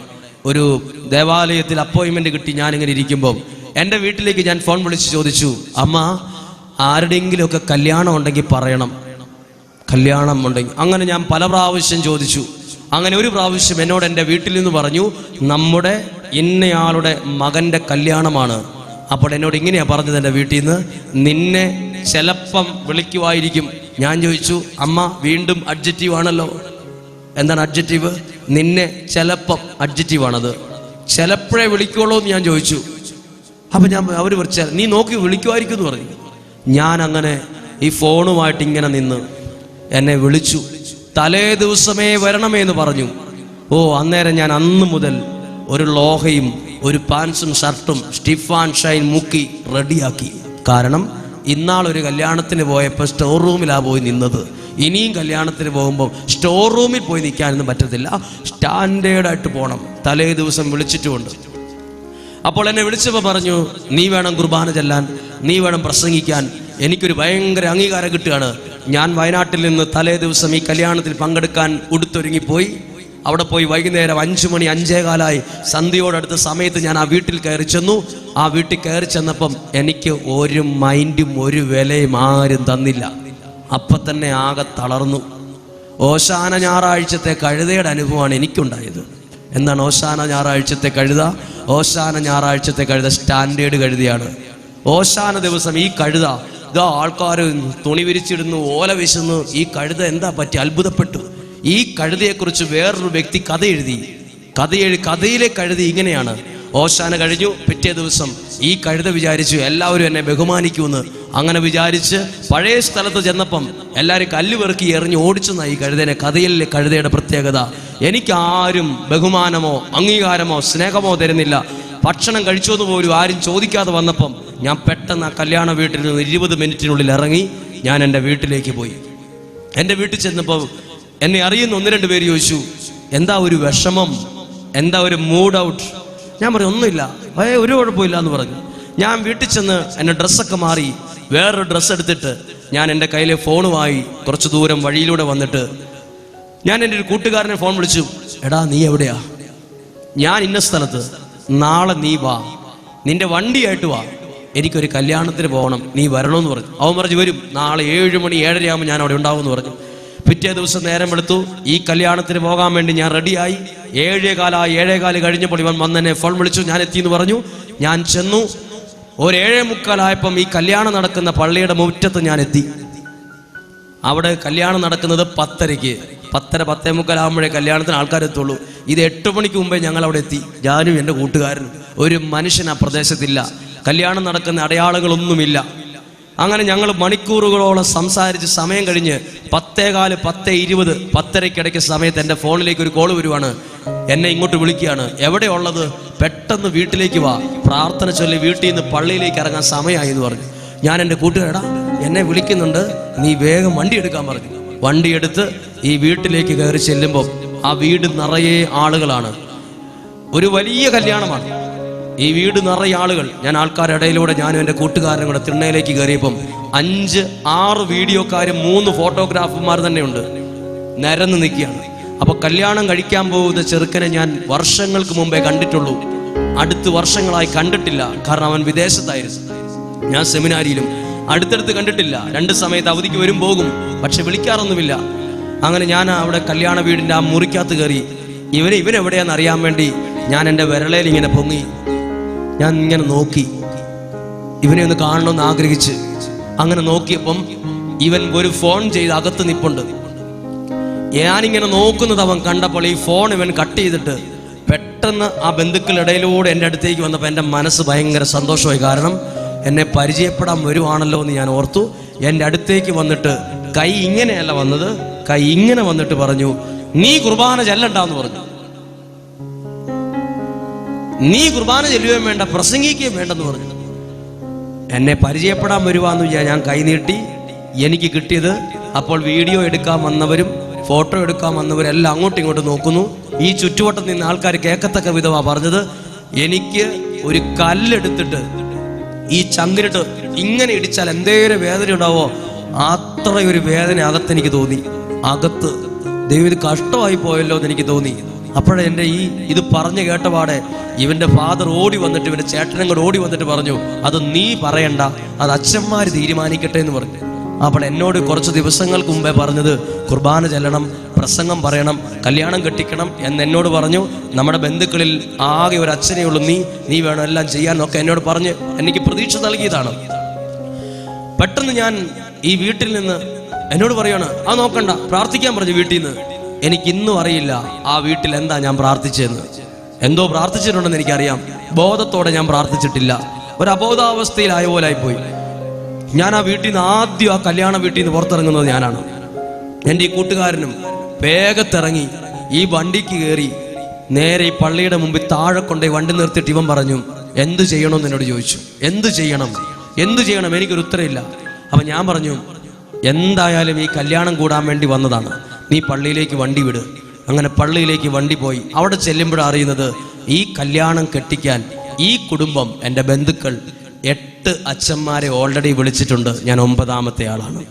ഒരു ദേവാലയത്തിൽ അപ്പോയിൻമെൻറ്റ് കിട്ടി. ഞാനിങ്ങനെ ഇരിക്കുമ്പം എൻ്റെ വീട്ടിലേക്ക് ഞാൻ ഫോൺ വിളിച്ച് ചോദിച്ചു, അമ്മ ആരുടെയെങ്കിലുമൊക്കെ കല്യാണം ഉണ്ടെങ്കിൽ പറയണം, കല്യാണം ഉണ്ടെങ്കിൽ. അങ്ങനെ ഞാൻ പല പ്രാവശ്യം ചോദിച്ചു. അങ്ങനെ ഒരു പ്രാവശ്യം എന്നോട് എൻ്റെ വീട്ടിൽ നിന്ന് പറഞ്ഞു, നമ്മുടെ ഇന്നയാളുടെ മകൻ്റെ കല്യാണമാണ്. അപ്പോൾ എന്നോട് ഇങ്ങനെയാണ് പറഞ്ഞത് എൻ്റെ വീട്ടിൽ നിന്ന്, നിന്നെ ചിലപ്പം വിളിക്കുമായിരിക്കും. ഞാൻ ചോദിച്ചു, അമ്മ വീണ്ടും അഡ്ജക്റ്റീവ് ആണല്ലോ. എന്താണ് അഡ്ജക്റ്റീവ്? നിന്നെ ചിലപ്പം അഡ്ജക്റ്റീവാണത്. ചിലപ്പോഴേ വിളിക്കുള്ളൂ എന്ന് ഞാൻ ചോദിച്ചു. അപ്പം അവർ വിളിച്ചാൽ നീ നോക്കി വിളിക്കുമായിരിക്കും എന്ന് പറഞ്ഞു. ഞാൻ അങ്ങനെ ഈ ഫോണുമായിട്ട് ഇങ്ങനെ നിന്ന് എന്നെ വിളിച്ചു. തലേ ദിവസമേ വരണമേ എന്ന് പറഞ്ഞു. അന്നേരം ഞാൻ അന്ന് മുതൽ ഒരു ലോഹയും ഒരു പാൻസും ഷർട്ടും സ്റ്റിഫാൻ ഷൈൻ മുക്കി റെഡിയാക്കി. കാരണം ഇന്നാളൊരു കല്യാണത്തിന് പോയപ്പോൾ സ്റ്റോർ റൂമിലാണ് പോയി നിന്നത്. ഇനിയും കല്യാണത്തിന് പോകുമ്പോൾ സ്റ്റോർ റൂമിൽ പോയി നിൽക്കാനൊന്നും പറ്റത്തില്ല, സ്റ്റാൻഡേർഡായിട്ട് പോകണം. തലേ ദിവസം വിളിച്ചിട്ടുമുണ്ട്. അപ്പോൾ എന്നെ വിളിച്ചപ്പോൾ പറഞ്ഞു, നീ വേണം കുർബാന ചെല്ലാൻ, നീ വേണം പ്രസംഗിക്കാൻ. എനിക്കൊരു ഭയങ്കര അംഗീകാരം കിട്ടുകയാണ്. ഞാൻ വയനാട്ടിൽ നിന്ന് തലേ ദിവസം ഈ കല്യാണത്തിൽ പങ്കെടുക്കാൻ ഉടുത്തൊരുങ്ങിപ്പോയി. അവിടെ പോയി വൈകുന്നേരം 5 മണി 5:15 സന്ധ്യയോടടുത്ത സമയത്ത് ഞാൻ ആ വീട്ടിൽ കയറി ചെന്നു. ആ വീട്ടിൽ കയറി ചെന്നപ്പം എനിക്ക് ഒരു മൈൻഡും ഒരു വിലയും ആരും തന്നില്ല. അപ്പം തന്നെ ആകെ തളർന്നു. ഓശാന ഞായറാഴ്ചത്തെ കഴുതയുടെ അനുഭവമാണ് എനിക്കുണ്ടായത്. എന്താണ് ഓശാന ഞായറാഴ്ചത്തെ കഴുത? ഓശാന ഞായറാഴ്ചത്തെ കഴുത സ്റ്റാൻഡേർഡ് കഴുതയാണ്. ഓശാന ദിവസം ഈ കഴുത ആൾക്കാർ തുണി വിരിച്ചിടുന്നു, ഓല വീശുന്നു. ഈ കഴുത എന്താ പറ്റി? അത്ഭുതപ്പെട്ടു. ഈ കഴുതയെക്കുറിച്ച് വേറൊരു വ്യക്തി കഥ എഴുതി. കഥയിലെ കഴുത ഇങ്ങനെയാണ്. ഓശാന കഴിഞ്ഞു, പിറ്റേ ദിവസം ഈ കഴുത വിചാരിച്ചു എല്ലാവരും എന്നെ ബഹുമാനിക്കുമെന്ന്. അങ്ങനെ വിചാരിച്ച് പഴയ സ്ഥലത്ത് ചെന്നപ്പം എല്ലാവരും കല്ല് പെറുക്കി എറിഞ്ഞ് ഓടിച്ചെന്നായി ഈ കഴുതനെ. കഥയിലെ കഴുതയുടെ പ്രത്യേകത, എനിക്കാരും ബഹുമാനമോ അംഗീകാരമോ സ്നേഹമോ തരുന്നില്ല. ഭക്ഷണം കഴിച്ചോന്ന് പോലും ആരും ചോദിക്കാതെ വന്നപ്പം ഞാൻ പെട്ടെന്ന് ആ കല്യാണ വീട്ടിൽ നിന്ന് 20 മിനിറ്റിനുള്ളിൽ ഇറങ്ങി ഞാൻ എൻ്റെ വീട്ടിലേക്ക് പോയി. എൻ്റെ വീട്ടിൽ ചെന്നപ്പോൾ എന്നെ അറിയുന്ന 1-2 പേര് ചോദിച്ചു, എന്താ ഒരു വിഷമം, എന്താ ഒരു മൂഡ് ഔട്ട്? ഞാൻ പറഞ്ഞു, ഒന്നുമില്ല, ഒരു കുഴപ്പമില്ല എന്ന് പറഞ്ഞു. ഞാൻ വീട്ടിൽ ചെന്ന് എൻ്റെ ഡ്രസ്സൊക്കെ മാറി വേറൊരു ഡ്രസ്സ് എടുത്തിട്ട് ഞാൻ എൻ്റെ കയ്യിലെ ഫോണുമായി കുറച്ച് ദൂരം വഴിയിലൂടെ വന്നിട്ട് ഞാൻ എൻ്റെ ഒരു കൂട്ടുകാരനെ ഫോൺ വിളിച്ചു. എടാ നീ എവിടെയാ? ഞാൻ ഇന്ന സ്ഥലത്ത്, നാളെ നീ വാ, നിന്റെ വണ്ടിയായിട്ട് വാ, എനിക്കൊരു കല്യാണത്തിന് പോകണം, നീ വരണമെന്ന് പറഞ്ഞു. അവൻ പറഞ്ഞു വരും, നാളെ 7 മണി 7:30 ആകുമ്പോൾ ഞാൻ അവിടെ ഉണ്ടാവുമെന്ന് പറഞ്ഞു. പിറ്റേ ദിവസം നേരം എടുത്തു. ഈ കല്യാണത്തിന് പോകാൻ വേണ്ടി ഞാൻ റെഡിയായി. 7:15 കഴിഞ്ഞപ്പോൾ ഇവൻ വന്നെന്നെ ഫോൺ വിളിച്ചു. ഞാൻ എത്തിയെന്ന് പറഞ്ഞു. ഞാൻ ചെന്നു. ഒരു 7:45 ഈ കല്യാണം നടക്കുന്ന പള്ളിയുടെ മുറ്റത്ത് ഞാൻ എത്തി. അവിടെ കല്യാണം നടക്കുന്നത് 10:30. 10:30-10:45 ആകുമ്പോഴേ കല്യാണത്തിന് ആൾക്കാരെത്തുള്ളൂ. ഇത് 8 മണിക്ക് മുമ്പേ ഞങ്ങൾ അവിടെ എത്തി. ഞാനും എൻ്റെ കൂട്ടുകാരനും. ഒരു മനുഷ്യൻ ആ പ്രദേശത്തില്ല. കല്യാണം നടക്കുന്ന അടയാളങ്ങളൊന്നുമില്ല. അങ്ങനെ ഞങ്ങൾ മണിക്കൂറുകളോളം സംസാരിച്ച് സമയം കഴിഞ്ഞ് 10:15, 10:20, 10:30 സമയത്ത് എൻ്റെ ഫോണിലേക്ക് ഒരു കോൾ വരുവാണ്. എന്നെ ഇങ്ങോട്ട് വിളിക്കുകയാണ്. എവിടെയുള്ളത്? പെട്ടെന്ന് വീട്ടിലേക്ക് വാ, പ്രാർത്ഥന ചൊല്ലി വീട്ടിൽ നിന്ന് പള്ളിയിലേക്ക് ഇറങ്ങാൻ സമയമായി എന്ന് പറഞ്ഞു. ഞാൻ എൻ്റെ കൂട്ടുകാരടാ എന്നെ വിളിക്കുന്നുണ്ട്, നീ വേഗം വണ്ടി എടുക്കാൻ പറഞ്ഞു. വണ്ടി എടുത്ത് ഈ വീട്ടിലേക്ക് കയറി ചെല്ലുമ്പോൾ ആ വീട് നിറയെ ആളുകളാണ്. ഒരു വലിയ കല്യാണമാണ്. ഈ വീട് നിറയെ ആളുകൾ. ഞാൻ ആൾക്കാരുടെ ഇടയിലൂടെ ഞാനും എൻ്റെ കൂട്ടുകാരനും കൂടെ തിണ്ണയിലേക്ക് കയറിയപ്പം 5-6 വീഡിയോക്കാരും 3 ഫോട്ടോഗ്രാഫർമാർ തന്നെയുണ്ട്. നിരന്ന് നിൽക്കുകയാണ്. അപ്പോൾ കല്യാണം കഴിക്കാൻ പോകുന്ന ചെറുക്കനെ ഞാൻ വർഷങ്ങൾക്ക് മുമ്പേ കണ്ടിട്ടുള്ളൂ. അടുത്ത് വർഷങ്ങളായി കണ്ടിട്ടില്ല. കാരണം അവൻ വിദേശത്തായിരുന്നു. ഞാൻ സെമിനാരിയിലും അടുത്തടുത്ത് കണ്ടിട്ടില്ല. 2 സമയത്ത് അവധിക്ക് വരും പോകും, പക്ഷെ വിളിക്കാറൊന്നുമില്ല. അങ്ങനെ ഞാൻ അവിടെ കല്യാണ വീടിൻ്റെ ആ മുറിക്കകത്ത് കയറി. ഇവനെവിടെയാണെന്ന് അറിയാൻ വേണ്ടി ഞാൻ എൻ്റെ വിരളയിൽ ഇങ്ങനെ പൊങ്ങി. ഞാൻ ഇങ്ങനെ നോക്കി, ഇവനെ ഒന്ന് കാണണമെന്ന് ആഗ്രഹിച്ച്. അങ്ങനെ നോക്കിയപ്പം ഇവൻ ഒരു ഫോൺ ചെയ്ത് അകത്ത് നിപ്പുണ്ട്. ഞാനിങ്ങനെ നോക്കുന്നത് അവൻ കണ്ടപ്പോൾ ഈ ഫോൺ ഇവൻ കട്ട് ചെയ്തിട്ട് പെട്ടെന്ന് ആ ബന്ധുക്കളിടയിലൂടെ എൻ്റെ അടുത്തേക്ക് വന്നപ്പോൾ എൻ്റെ മനസ്സ് ഭയങ്കര സന്തോഷമായി. കാരണം എന്നെ പരിചയപ്പെടാൻ വരുവാണല്ലോ എന്ന് ഞാൻ ഓർത്തു. എൻ്റെ അടുത്തേക്ക് വന്നിട്ട് കൈ ഇങ്ങനെയല്ല വന്നത്, കൈ ഇങ്ങനെ വന്നിട്ട് പറഞ്ഞു, നീ കുർബാന ചെല്ലണ്ടെന്ന് പറഞ്ഞു. നീ കുർബാന ചെല്ലുകയും വേണ്ട, പ്രസംഗിക്കുകയും വേണ്ടെന്ന് പറഞ്ഞു. എന്നെ പരിചയപ്പെടാൻ വരുവാന്ന് ഞാൻ കൈ നീട്ടി. എനിക്ക് കിട്ടിയത് അപ്പോൾ വീഡിയോ എടുക്കാൻ വന്നവരും ഫോട്ടോ എടുക്കാൻ വന്നവരെല്ലാം അങ്ങോട്ടും ഇങ്ങോട്ടും നോക്കുന്നു. ഈ ചുറ്റുവട്ടത്ത് നിന്ന് ആൾക്കാർ കേൾക്കത്തക്ക വിധമാ പറഞ്ഞത്. എനിക്ക് ഒരു കല്ലെടുത്തിട്ട് ഈ ചങ്കിനിട്ട് ഇങ്ങനെ ഇടിച്ചാൽ എന്തേലും വേദന ഉണ്ടാവോ, അത്രയൊരു വേദന അകത്തെനിക്ക് തോന്നി. അകത്ത് ദൈവം ഇത് കഷ്ടമായി പോയല്ലോ എന്ന് എനിക്ക് തോന്നി. അപ്പോഴേ എൻ്റെ ഇത് പറഞ്ഞു കേട്ടപാടെ ഇവന്റെ ഫാദർ ഓടി വന്നിട്ട്, ഇവന്റെ ചേട്ടനങ്ങൾ ഓടി വന്നിട്ട് പറഞ്ഞു, അത് നീ പറയണ്ട, അത് അച്ഛന്മാർ തീരുമാനിക്കട്ടെ എന്ന് പറഞ്ഞു. അപ്പോൾ എന്നോട് കുറച്ച് ദിവസങ്ങൾക്ക് മുമ്പേ പറഞ്ഞത് കുർബാന ചെല്ലണം, പ്രസംഗം പറയണം, കല്യാണം കെട്ടിക്കണം എന്ന് എന്നോട് പറഞ്ഞു. നമ്മുടെ ബന്ധുക്കളിൽ ആകെ ഒരു അച്ഛനേ ഉള്ളൂ, നീ വേണം എല്ലാം ചെയ്യാനൊക്കെ എന്നോട് പറഞ്ഞ് എനിക്ക് പ്രതീക്ഷ നൽകിയതാണ്. പെട്ടെന്ന് ഞാൻ ഈ വീട്ടിൽ നിന്ന് എന്നോട് പറയാണ്, അത് നോക്കണ്ട, പ്രാർത്ഥിക്കാൻ പറഞ്ഞു വീട്ടിൽ നിന്ന്. എനിക്കിന്നും അറിയില്ല ആ വീട്ടിൽ എന്താ ഞാൻ പ്രാർത്ഥിച്ചതെന്ന്. എന്തോ പ്രാർത്ഥിച്ചിട്ടുണ്ടെന്ന് എനിക്കറിയാം, ബോധത്തോടെ ഞാൻ പ്രാർത്ഥിച്ചിട്ടില്ല. ഒരു അബോധാവസ്ഥയിലായ പോലായിപ്പോയി. ഞാൻ ആ വീട്ടിൽ നിന്ന് ആദ്യം ആ കല്യാണ വീട്ടിൽ നിന്ന് പുറത്തിറങ്ങുന്നത് ഞാനാണ്. എൻ്റെ ഈ കൂട്ടുകാരനും വേഗത്തിറങ്ങി ഈ വണ്ടിക്ക് കയറി നേരെ ഈ പള്ളിയുടെ മുമ്പിൽ താഴെ കൊണ്ടേ വണ്ടി നിർത്തിയിട്ട് ഇവൻ പറഞ്ഞു, എന്ത് ചെയ്യണമെന്ന് എന്നോട് ചോദിച്ചു. എന്ത് ചെയ്യണം എനിക്കൊരു ഉത്തരമില്ല. അപ്പം ഞാൻ പറഞ്ഞു, എന്തായാലും ഈ കല്യാണം കൂടാൻ വേണ്ടി വന്നതാണ്, നീ പള്ളിയിലേക്ക് വണ്ടി വിട്. അങ്ങനെ പള്ളിയിലേക്ക് വണ്ടി പോയി. അവിടെ ചെല്ലുമ്പോഴാണ് അറിയുന്നത്, ഈ കല്യാണം കെട്ടിക്കാൻ ഈ കുടുംബം, എൻ്റെ ബന്ധുക്കൾ 8 അച്ഛന്മാരെ ഓൾറെഡി വിളിച്ചിട്ടുണ്ട്. ഞാൻ 9ാമത്തെ ആളാണ്.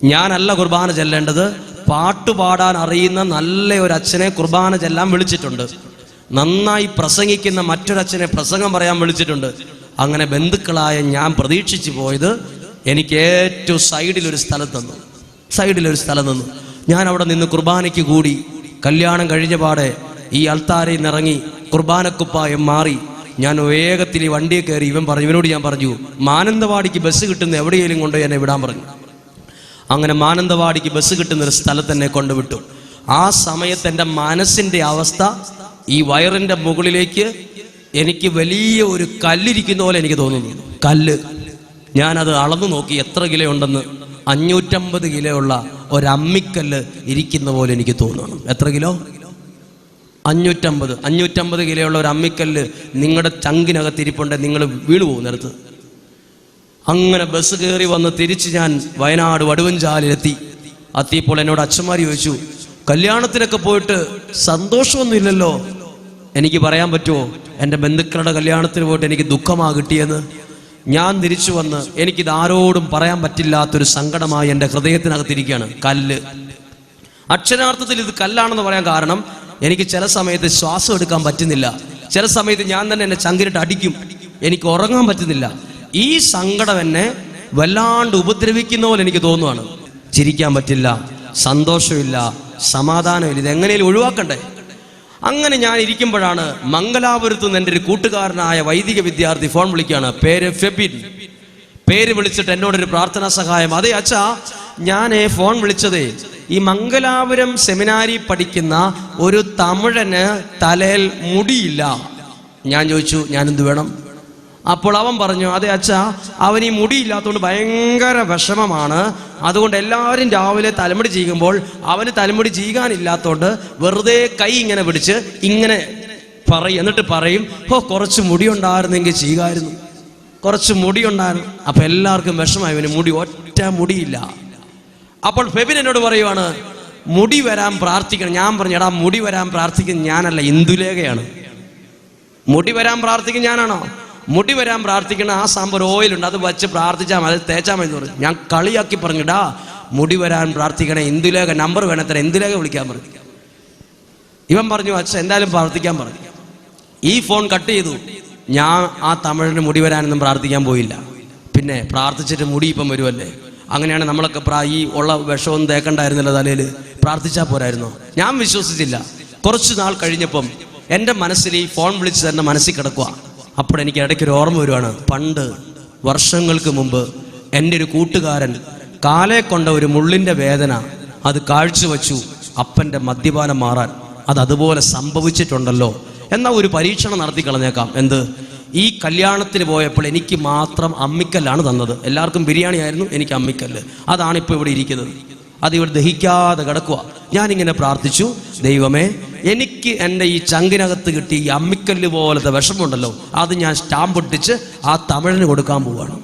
ഞാനല്ല കുർബാന ചെല്ലേണ്ടത്, പാട്ടുപാടാൻ അറിയുന്ന നല്ല ഒരു അച്ഛനെ കുർബാന ചെല്ലാൻ വിളിച്ചിട്ടുണ്ട്. നന്നായി പ്രസംഗിക്കുന്ന മറ്റൊരച്ഛനെ പ്രസംഗം പറയാൻ വിളിച്ചിട്ടുണ്ട്. അങ്ങനെ ബന്ധുക്കളായ ഞാൻ പ്രതീക്ഷിച്ചു പോയത് എനിക്ക് ഏറ്റവും സൈഡിലൊരു സ്ഥലം തന്നു. ഞാൻ അവിടെ നിന്ന് കുർബാനയ്ക്ക് കൂടി. കല്യാണം കഴിഞ്ഞ പാടെ ഈ അൾത്താരയിൽ നിന്നിറങ്ങി കുർബാനക്കുപ്പായം മാറി ഞാൻ വേഗത്തിൽ ഈ വണ്ടിയെ കയറി. ഇവനോട് ഞാൻ പറഞ്ഞു, മാനന്തവാടിക്ക് ബസ് കിട്ടുന്ന എവിടെയെങ്കിലും കൊണ്ടുപോയി എന്നെ വിടാൻ പറഞ്ഞു. അങ്ങനെ മാനന്തവാടിക്ക് ബസ് കിട്ടുന്നൊരു സ്ഥലത്ത് എന്നെ കൊണ്ടുവിട്ടു. ആ സമയത്ത് എൻ്റെ മനസ്സിൻ്റെ അവസ്ഥ, ഈ വയറിൻ്റെ മുകളിലേക്ക് എനിക്ക് വലിയ ഒരു കല്ലിരിക്കുന്ന പോലെ എനിക്ക് തോന്നുന്നു. കല്ല്. ഞാനത് അളന്നു നോക്കി എത്ര കിലോ ഉണ്ടെന്ന്. 550 കിലോ ഉള്ള ഒരമ്മിക്കല്ല് ഇരിക്കുന്ന പോലെ എനിക്ക് തോന്നുന്നു. എത്ര കിലോ? 550 കിലോ ഉള്ള ഒരു അമ്മിക്കല്ല് നിങ്ങളുടെ ചങ്കിനകത്ത് ഇരിപ്പുണ്ട്, നിങ്ങൾ വീണു പോകും നേരത്ത്. അങ്ങനെ ബസ് കയറി വന്ന് തിരിച്ച് ഞാൻ വയനാട് വടുവഞ്ചാലിലെത്തി. എത്തിയപ്പോൾ എന്നോട് അച്ഛന്മാർ ചോദിച്ചു, കല്യാണത്തിനൊക്കെ പോയിട്ട് സന്തോഷമൊന്നുമില്ലല്ലോ. എനിക്ക് പറയാൻ പറ്റുമോ എൻ്റെ ബന്ധുക്കളുടെ കല്യാണത്തിന് പോയിട്ട് എനിക്ക് ദുഃഖമാ കിട്ടിയെന്ന്? ഞാൻ തിരിച്ചു വന്ന് എനിക്കിത് ആരോടും പറയാൻ പറ്റില്ലാത്തൊരു സങ്കടമായി എൻ്റെ ഹൃദയത്തിനകത്തിരിക്കുകയാണ്. കല്ല്. അക്ഷരാർത്ഥത്തിൽ ഇത് കല്ലാണെന്ന് പറയാൻ കാരണം, എനിക്ക് ചില സമയത്ത് ശ്വാസം എടുക്കാൻ പറ്റുന്നില്ല. ചില സമയത്ത് ഞാൻ തന്നെ എന്നെ ചങ്കിലിട്ട് അടിക്കും. എനിക്ക് ഉറങ്ങാൻ പറ്റുന്നില്ല. ഈ സങ്കടം എന്നെ വല്ലാണ്ട് ഉപദ്രവിക്കുന്ന പോലെ എനിക്ക് തോന്നുവാണ്. ചിരിക്കാൻ പറ്റില്ല, സന്തോഷമില്ല, സമാധാനമില്ല. ഇതെങ്ങനെയും ഒഴിവാക്കണ്ടേ? അങ്ങനെ ഞാൻ ഇരിക്കുമ്പോഴാണ് മംഗലാപുരത്ത് നിന്ന് എൻ്റെ ഒരു കൂട്ടുകാരനായ വൈദിക വിദ്യാർത്ഥി ഫോൺ വിളിക്കുകയാണ്. പേര് ഫെബിൻ. പേര് വിളിച്ചിട്ട് എന്നോടൊരു പ്രാർത്ഥനാ സഹായം. അതെ അച്ഛാ, ഞാൻ ഫോൺ വിളിച്ചതേ, ഈ മംഗലാപുരം സെമിനാരി പഠിക്കുന്ന ഒരു തമിഴന് തലയിൽ മുടിയില്ല. ഞാൻ ചോദിച്ചു, ഞാനെന്ത് വേണം? അപ്പോൾ അവൻ പറഞ്ഞു, അതെ അച്ഛാ, അവൻ ഈ മുടിയില്ലാത്തതുകൊണ്ട് ഭയങ്കര വിഷമമാണ്. അതുകൊണ്ട് എല്ലാവരും രാവിലെ തലമുടി ചെയ്യുമ്പോൾ അവന് തലമുടി ചെയ്യാനില്ലാത്തതുകൊണ്ട് വെറുതെ കൈ ഇങ്ങനെ പിടിച്ച് ഇങ്ങനെ പറയും. എന്നിട്ട് പറയും, കുറച്ച് മുടി ഉണ്ടായിരുന്നെങ്കിൽ ചെയ്യുമായിരുന്നു, കുറച്ച് മുടി ഉണ്ടായിരുന്നു. അപ്പം എല്ലാവർക്കും വിഷമമായി, അവന് മുടി, ഒറ്റ മുടിയില്ല. അപ്പോൾ ഫെബിൻ എന്നോട് പറയുവാണ്, മുടി വരാൻ പ്രാർത്ഥിക്കണം. ഞാൻ പറഞ്ഞു, എടാ, മുടി വരാൻ പ്രാർത്ഥിക്കുന്ന ഞാനല്ല, ഇന്ദുലേഖയാണ്. മുടി വരാൻ പ്രാർത്ഥിക്കുന്ന ഞാനാണോ? മുടി വരാൻ പ്രാർത്ഥിക്കണം, ആ സാമ്പർ ഓയിലുണ്ട്, അത് വെച്ച് പ്രാർത്ഥിച്ചാൽ മതി, തേച്ചാൽ മതി എന്ന് പറഞ്ഞു. ഞാൻ കളിയാക്കി പറഞ്ഞിടാ, മുടി വരാൻ പ്രാർത്ഥിക്കണേ, ഇന്ദുലേഖ നമ്പർ വേണത്ര, ഇന്ദുലേഖ വിളിക്കാൻ പറഞ്ഞു. ഇവൻ പറഞ്ഞു, അച്ഛൻ എന്തായാലും പ്രാർത്ഥിക്കാൻ പറഞ്ഞു. ഈ ഫോൺ കട്ട് ചെയ്തു. ഞാൻ ആ തമിഴിന് മുടി വരാനൊന്നും പ്രാർത്ഥിക്കാൻ പോയില്ല. പിന്നെ പ്രാർത്ഥിച്ചിട്ട് മുടി ഇപ്പം വരുമല്ലേ? അങ്ങനെയാണ് നമ്മളൊക്കെ ഈ ഉള്ള വിഷമൊന്നും തേക്കണ്ടായിരുന്നല്ലോ തലയിൽ, പ്രാർത്ഥിച്ചാൽ പോരായിരുന്നോ? ഞാൻ വിശ്വസിച്ചില്ല. കുറച്ച് നാൾ കഴിഞ്ഞപ്പം എൻ്റെ മനസ്സിൽ ഈ ഫോൺ വിളിച്ച് തന്നെ മനസ്സിൽ കിടക്കുക. അപ്പോഴെനിക്ക് ഇടയ്ക്കൊരു ഓർമ്മ വരുവാണ്. പണ്ട് വർഷങ്ങൾക്ക് മുമ്പ് എൻ്റെ ഒരു കൂട്ടുകാരൻ കാലെ കൊണ്ട ഒരു മുള്ളിൻ്റെ വേദന അത് കാഴ്ചവെച്ചു അപ്പൻ്റെ മദ്യപാനം മാറാൻ. അതുപോലെ സംഭവിച്ചിട്ടുണ്ടല്ലോ. എന്നാൽ ഒരു പരീക്ഷണം നടത്തി കളഞ്ഞേക്കാം. എന്ത്? ഈ കല്യാണത്തിന് പോയപ്പോൾ എനിക്ക് മാത്രം അമ്മിക്കല്ലാണ് തന്നത്. എല്ലാവർക്കും ബിരിയാണി ആയിരുന്നു, എനിക്ക് അമ്മിക്കല്ല്. അതാണിപ്പോൾ ഇവിടെ ഇരിക്കുന്നത്. അതിവിടെ ദഹിക്കാതെ കിടക്കുക. ഞാനിങ്ങനെ പ്രാർത്ഥിച്ചു, ദൈവമേ, എനിക്ക് എൻ്റെ ഈ ചങ്കിനകത്ത് കിട്ടി ഈ അമ്മിക്കല്ല് പോലത്തെ വിഷമമുണ്ടല്ലോ, അത് ഞാൻ സ്റ്റാമ്പ് ഒട്ടിച്ച് ആ തമിഴിന് കൊടുക്കാൻ പോവുകയാണ്.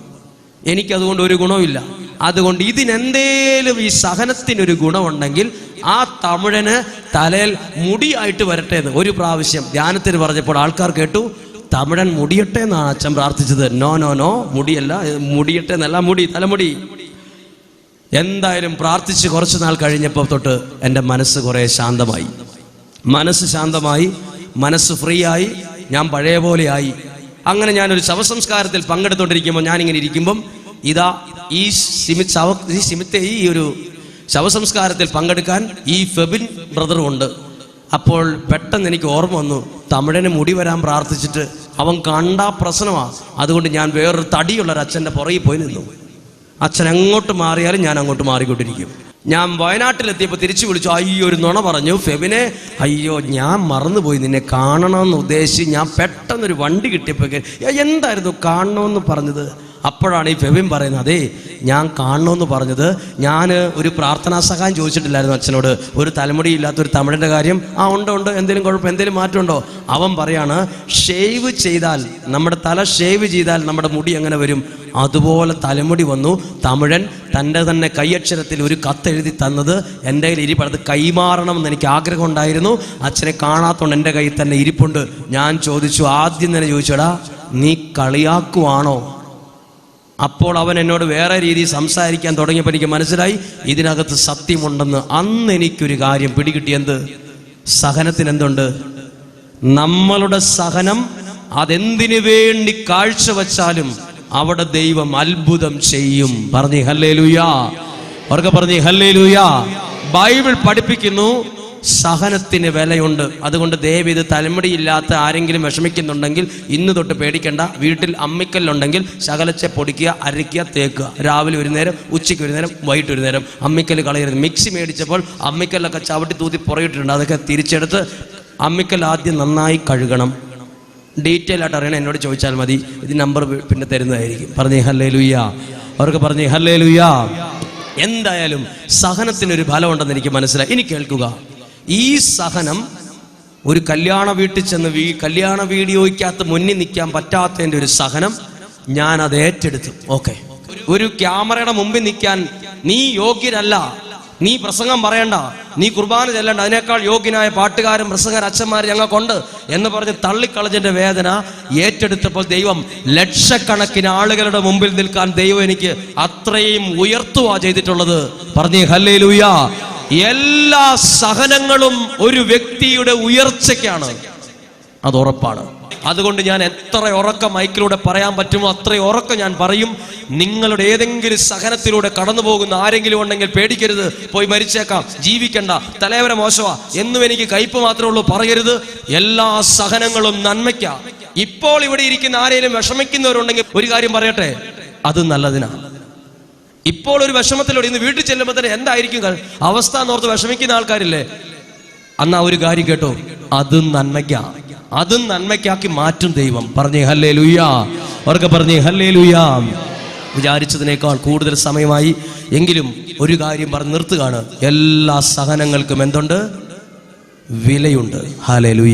എനിക്കതുകൊണ്ട് ഒരു ഗുണമില്ല. അതുകൊണ്ട് ഇതിനെന്തേലും ഈ സഹനത്തിനൊരു ഗുണമുണ്ടെങ്കിൽ ആ തമിഴന് തലയിൽ മുടിയായിട്ട് വരട്ടെ എന്ന് ഒരു പ്രാവശ്യം ധ്യാനത്തിന് പറഞ്ഞപ്പോൾ ആൾക്കാർ കേട്ടു, തമിഴൻ മുടിയട്ടെ എന്നാണ് അച്ഛൻ പ്രാർത്ഥിച്ചത്. നോ നോ നോ, മുടിയല്ല, മുടിയട്ടെ എന്നല്ല, മുടി, തലമുടി. എന്തായാലും പ്രാർത്ഥിച്ച് കുറച്ച് നാൾ കഴിഞ്ഞപ്പോൾ തൊട്ട് എൻ്റെ മനസ്സ് കുറേ ശാന്തമായി. മനസ്സ് ഫ്രീ ആയി, ഞാൻ പഴയ പോലെയായി. അങ്ങനെ ഞാനൊരു ശവസംസ്കാരത്തിൽ പങ്കെടുത്തോണ്ടിരിക്കുമ്പോൾ ഞാനിങ്ങനെ ഇരിക്കുമ്പം ഇതാ ഈ ഒരു ശവസംസ്കാരത്തിൽ പങ്കെടുക്കാൻ ഈ ഫെബിൻ ബ്രദറും ഉണ്ട്. അപ്പോൾ പെട്ടെന്ന് എനിക്ക് ഓർമ്മ വന്നു, തമിഴന് മുടി വരാൻ പ്രാർത്ഥിച്ചിട്ട് അവൻ കണ്ടാ പ്രശ്നമാണ്. അതുകൊണ്ട് ഞാൻ വേറൊരു തടിയുള്ളൊരു അച്ഛൻ്റെ പുറകിൽ പോയി നിന്നു. അച്ഛൻ എങ്ങോട്ട് മാറിയാലും ഞാൻ അങ്ങോട്ട് മാറിക്കൊണ്ടിരിക്കും. ഞാൻ വയനാട്ടിലെത്തിയപ്പോൾ തിരിച്ചു വിളിച്ചു, അയ്യോ ഒരു നുണ പറഞ്ഞു ഫെബിനെ, അയ്യോ ഞാൻ മറന്നുപോയി നിന്നെ കാണണമെന്ന് ഉദ്ദേശിച്ച്. ഞാൻ പെട്ടെന്നൊരു വണ്ടി കിട്ടിയപ്പോൾ എന്തായിരുന്നു കാണണമെന്ന് പറഞ്ഞത്? അപ്പോഴാണ് ഈ ഫെബിൻ പറയുന്നത്, അതേ ഞാൻ കാണണമെന്ന് പറഞ്ഞത്, ഞാൻ ഒരു പ്രാർത്ഥനാ സഹായം ചോദിച്ചിട്ടില്ലായിരുന്നു അച്ഛനോട്, ഒരു തലമുടി ഇല്ലാത്തൊരു തമിഴിൻ്റെ കാര്യം. ഉണ്ട്, എന്തെങ്കിലും കുഴപ്പം, എന്തെങ്കിലും മാറ്റമുണ്ടോ? അവൻ പറയാണ്, ഷേവ് ചെയ്താൽ, നമ്മുടെ തല ഷേവ് ചെയ്താൽ നമ്മുടെ മുടി എങ്ങനെ വരും, അതുപോലെ തലമുടി വന്നു. തമിഴൻ തൻ്റെ തന്നെ കൈയക്ഷരത്തിൽ ഒരു കത്തെഴുതി തന്നത് എൻ്റെ കയ്യിൽ ഇരിപ്പത് കൈമാറണമെന്ന് എനിക്ക് ആഗ്രഹം ഉണ്ടായിരുന്നു. അച്ഛനെ കാണാത്തോണ്ട് എൻ്റെ കയ്യിൽ തന്നെ ഇരിപ്പുണ്ട്. ഞാൻ ചോദിച്ചു, ആദ്യം തന്നെ ചോദിച്ചടാ നീ കളിയാക്കുവാണോ? അപ്പോൾ അവൻ എന്നോട് വേറെ രീതിയിൽ സംസാരിക്കാൻ തുടങ്ങിയപ്പോൾ എനിക്ക് മനസ്സിലായി ഇതിനകത്ത് സത്യമുണ്ടെന്ന്. അന്ന് എനിക്കൊരു കാര്യം പിടികിട്ടി. എന്ത്? സഹനത്തിന് എന്തുണ്ട്? നമ്മളുടെ സഹനം അതെന്തിനു വേണ്ടി കാഴ്ചവെച്ചാലും അവിടെ ദൈവം അത്ഭുതം ചെയ്യും. പറഞ്ഞേ ഹല്ലേലൂയാ, അവർക്ക് പറഞ്ഞേ ഹല്ലേലൂയാ. ബൈബിൾ പഠിപ്പിക്കുന്നു സഹനത്തിന് വിലയുണ്ട്. അതുകൊണ്ട് ദയവ് ഇത് തലമുടിയില്ലാത്ത ആരെങ്കിലും വിഷമിക്കുന്നുണ്ടെങ്കിൽ ഇന്ന് തൊട്ട് പേടിക്കണ്ട. വീട്ടിൽ അമ്മിക്കല്ലുണ്ടെങ്കിൽ ശകലത്തെ പൊടിക്കുക, അരയ്ക്കുക, തേക്കുക. രാവിലെ ഒരു നേരം, ഉച്ചയ്ക്ക് ഒരു നേരം, വൈകിട്ട് ഒരു നേരം. അമ്മിക്കല്ല് കളയരുത്. മിക്സി മേടിച്ചപ്പോൾ അമ്മിക്കല്ലൊക്കെ ചവിട്ടി തൂത്തി പുറകിട്ടിട്ടുണ്ട്. അതൊക്കെ തിരിച്ചെടുത്ത് അമ്മിക്കല്ല് ആദ്യം നന്നായി കഴുകണം. ഡീറ്റെയിൽ ആയിട്ട് അറിയണം, എന്നോട് ചോദിച്ചാൽ മതി. ഇത് നമ്പർ പിന്നെ തരുന്നതായിരിക്കും. പറഞ്ഞേ ഹല്ലേലൂയാ, അവർക്ക് പറഞ്ഞേ ഹല്ലേലൂയാ. എന്തായാലും സഹനത്തിനൊരു ഫലമുണ്ടെന്ന് എനിക്ക് മനസ്സിലായി. ഇനി കേൾക്കുക, ഈ സഹനം ഒരു കല്യാണ വീട്ടിൽ ചെന്ന് കല്യാണ വീഡിയോയ്ക്കകത്ത് മുന്നിൽ നിൽക്കാൻ പറ്റാത്തതിൻ്റെ ഒരു സഹനം ഞാൻ അത് ഏറ്റെടുത്തു. ഓക്കെ, ഒരു ക്യാമറയുടെ മുമ്പിൽ നിൽക്കാൻ നീ യോഗ്യരല്ല, നീ പ്രസംഗം പറയണ്ട, നീ കുർബാന ചെല്ലണ്ട, അതിനേക്കാൾ യോഗ്യനായ പാട്ടുകാരും പ്രസംഗർ അച്ഛന്മാർ ഞങ്ങൾക്കുണ്ട് എന്ന് പറഞ്ഞ് തള്ളിക്കളഞ്ഞതിന്റെ വേദന ഏറ്റെടുത്തപ്പോൾ ദൈവം ലക്ഷക്കണക്കിന് ആളുകളുടെ മുമ്പിൽ നിൽക്കാൻ ദൈവം എനിക്ക് അത്രയും ഉയർത്തുവാ ചെയ്തിട്ടുള്ളത്. പറഞ്ഞേ ഹല്ലേലൂയാ. എല്ലാ സഹനങ്ങളും ഒരു വ്യക്തിയുടെ ഉയർച്ചയ്ക്കാണ്, അത് ഉറപ്പാണ്. അതുകൊണ്ട് ഞാൻ എത്ര ഉറക്കം മൈക്കിലൂടെ പറയാൻ പറ്റുമോ അത്രയും ഉറക്കം ഞാൻ പറയും. നിങ്ങളുടെ ഏതെങ്കിലും സഹനത്തിലൂടെ കടന്നു പോകുന്ന ആരെങ്കിലും ഉണ്ടെങ്കിൽ പേടിക്കരുത്. പോയി മരിച്ചേക്കാം, ജീവിക്കണ്ട, തലവര മോശമാ എന്നും എനിക്ക് കയ്പ് മാത്രമേ ഉള്ളൂ പറയരുത്. എല്ലാ സഹനങ്ങളും നന്മയ്ക്കാ. ഇപ്പോൾ ഇവിടെ ഇരിക്കുന്ന ആരെങ്കിലും വിഷമിക്കുന്നവരുണ്ടെങ്കിൽ ഒരു കാര്യം പറയട്ടെ, അത് നല്ലതിനാണ്. ഇപ്പോൾ ഒരു വിഷമത്തിലൂടെ ഇന്ന് വീട്ടിൽ ചെല്ലുമ്പോൾ തന്നെ എന്തായിരിക്കും അവസ്ഥ എന്നോർത്ത് വിഷമിക്കുന്ന ആൾക്കാരില്ലേ? അന്നാ ഒരു കാര്യം കേട്ടോ, അതും നന്മയ്ക്കാ, അതും നന്മയ്ക്കാക്കി മാറ്റും ദൈവം. പറഞ്ഞേ ഹല്ലേലൂയാ, അവർക്ക് പറഞ്ഞേ ഹല്ലേലൂയാ. വിചാരിച്ചതിനേക്കാൾ കൂടുതൽ സമയമായി, എങ്കിലും ഒരു കാര്യം പറഞ്ഞ് നിർത്തുകയാണ്. എല്ലാ സഹനങ്ങൾക്കും എന്തുണ്ട്? വിലയുണ്ട്. ഹല്ലേലൂയ.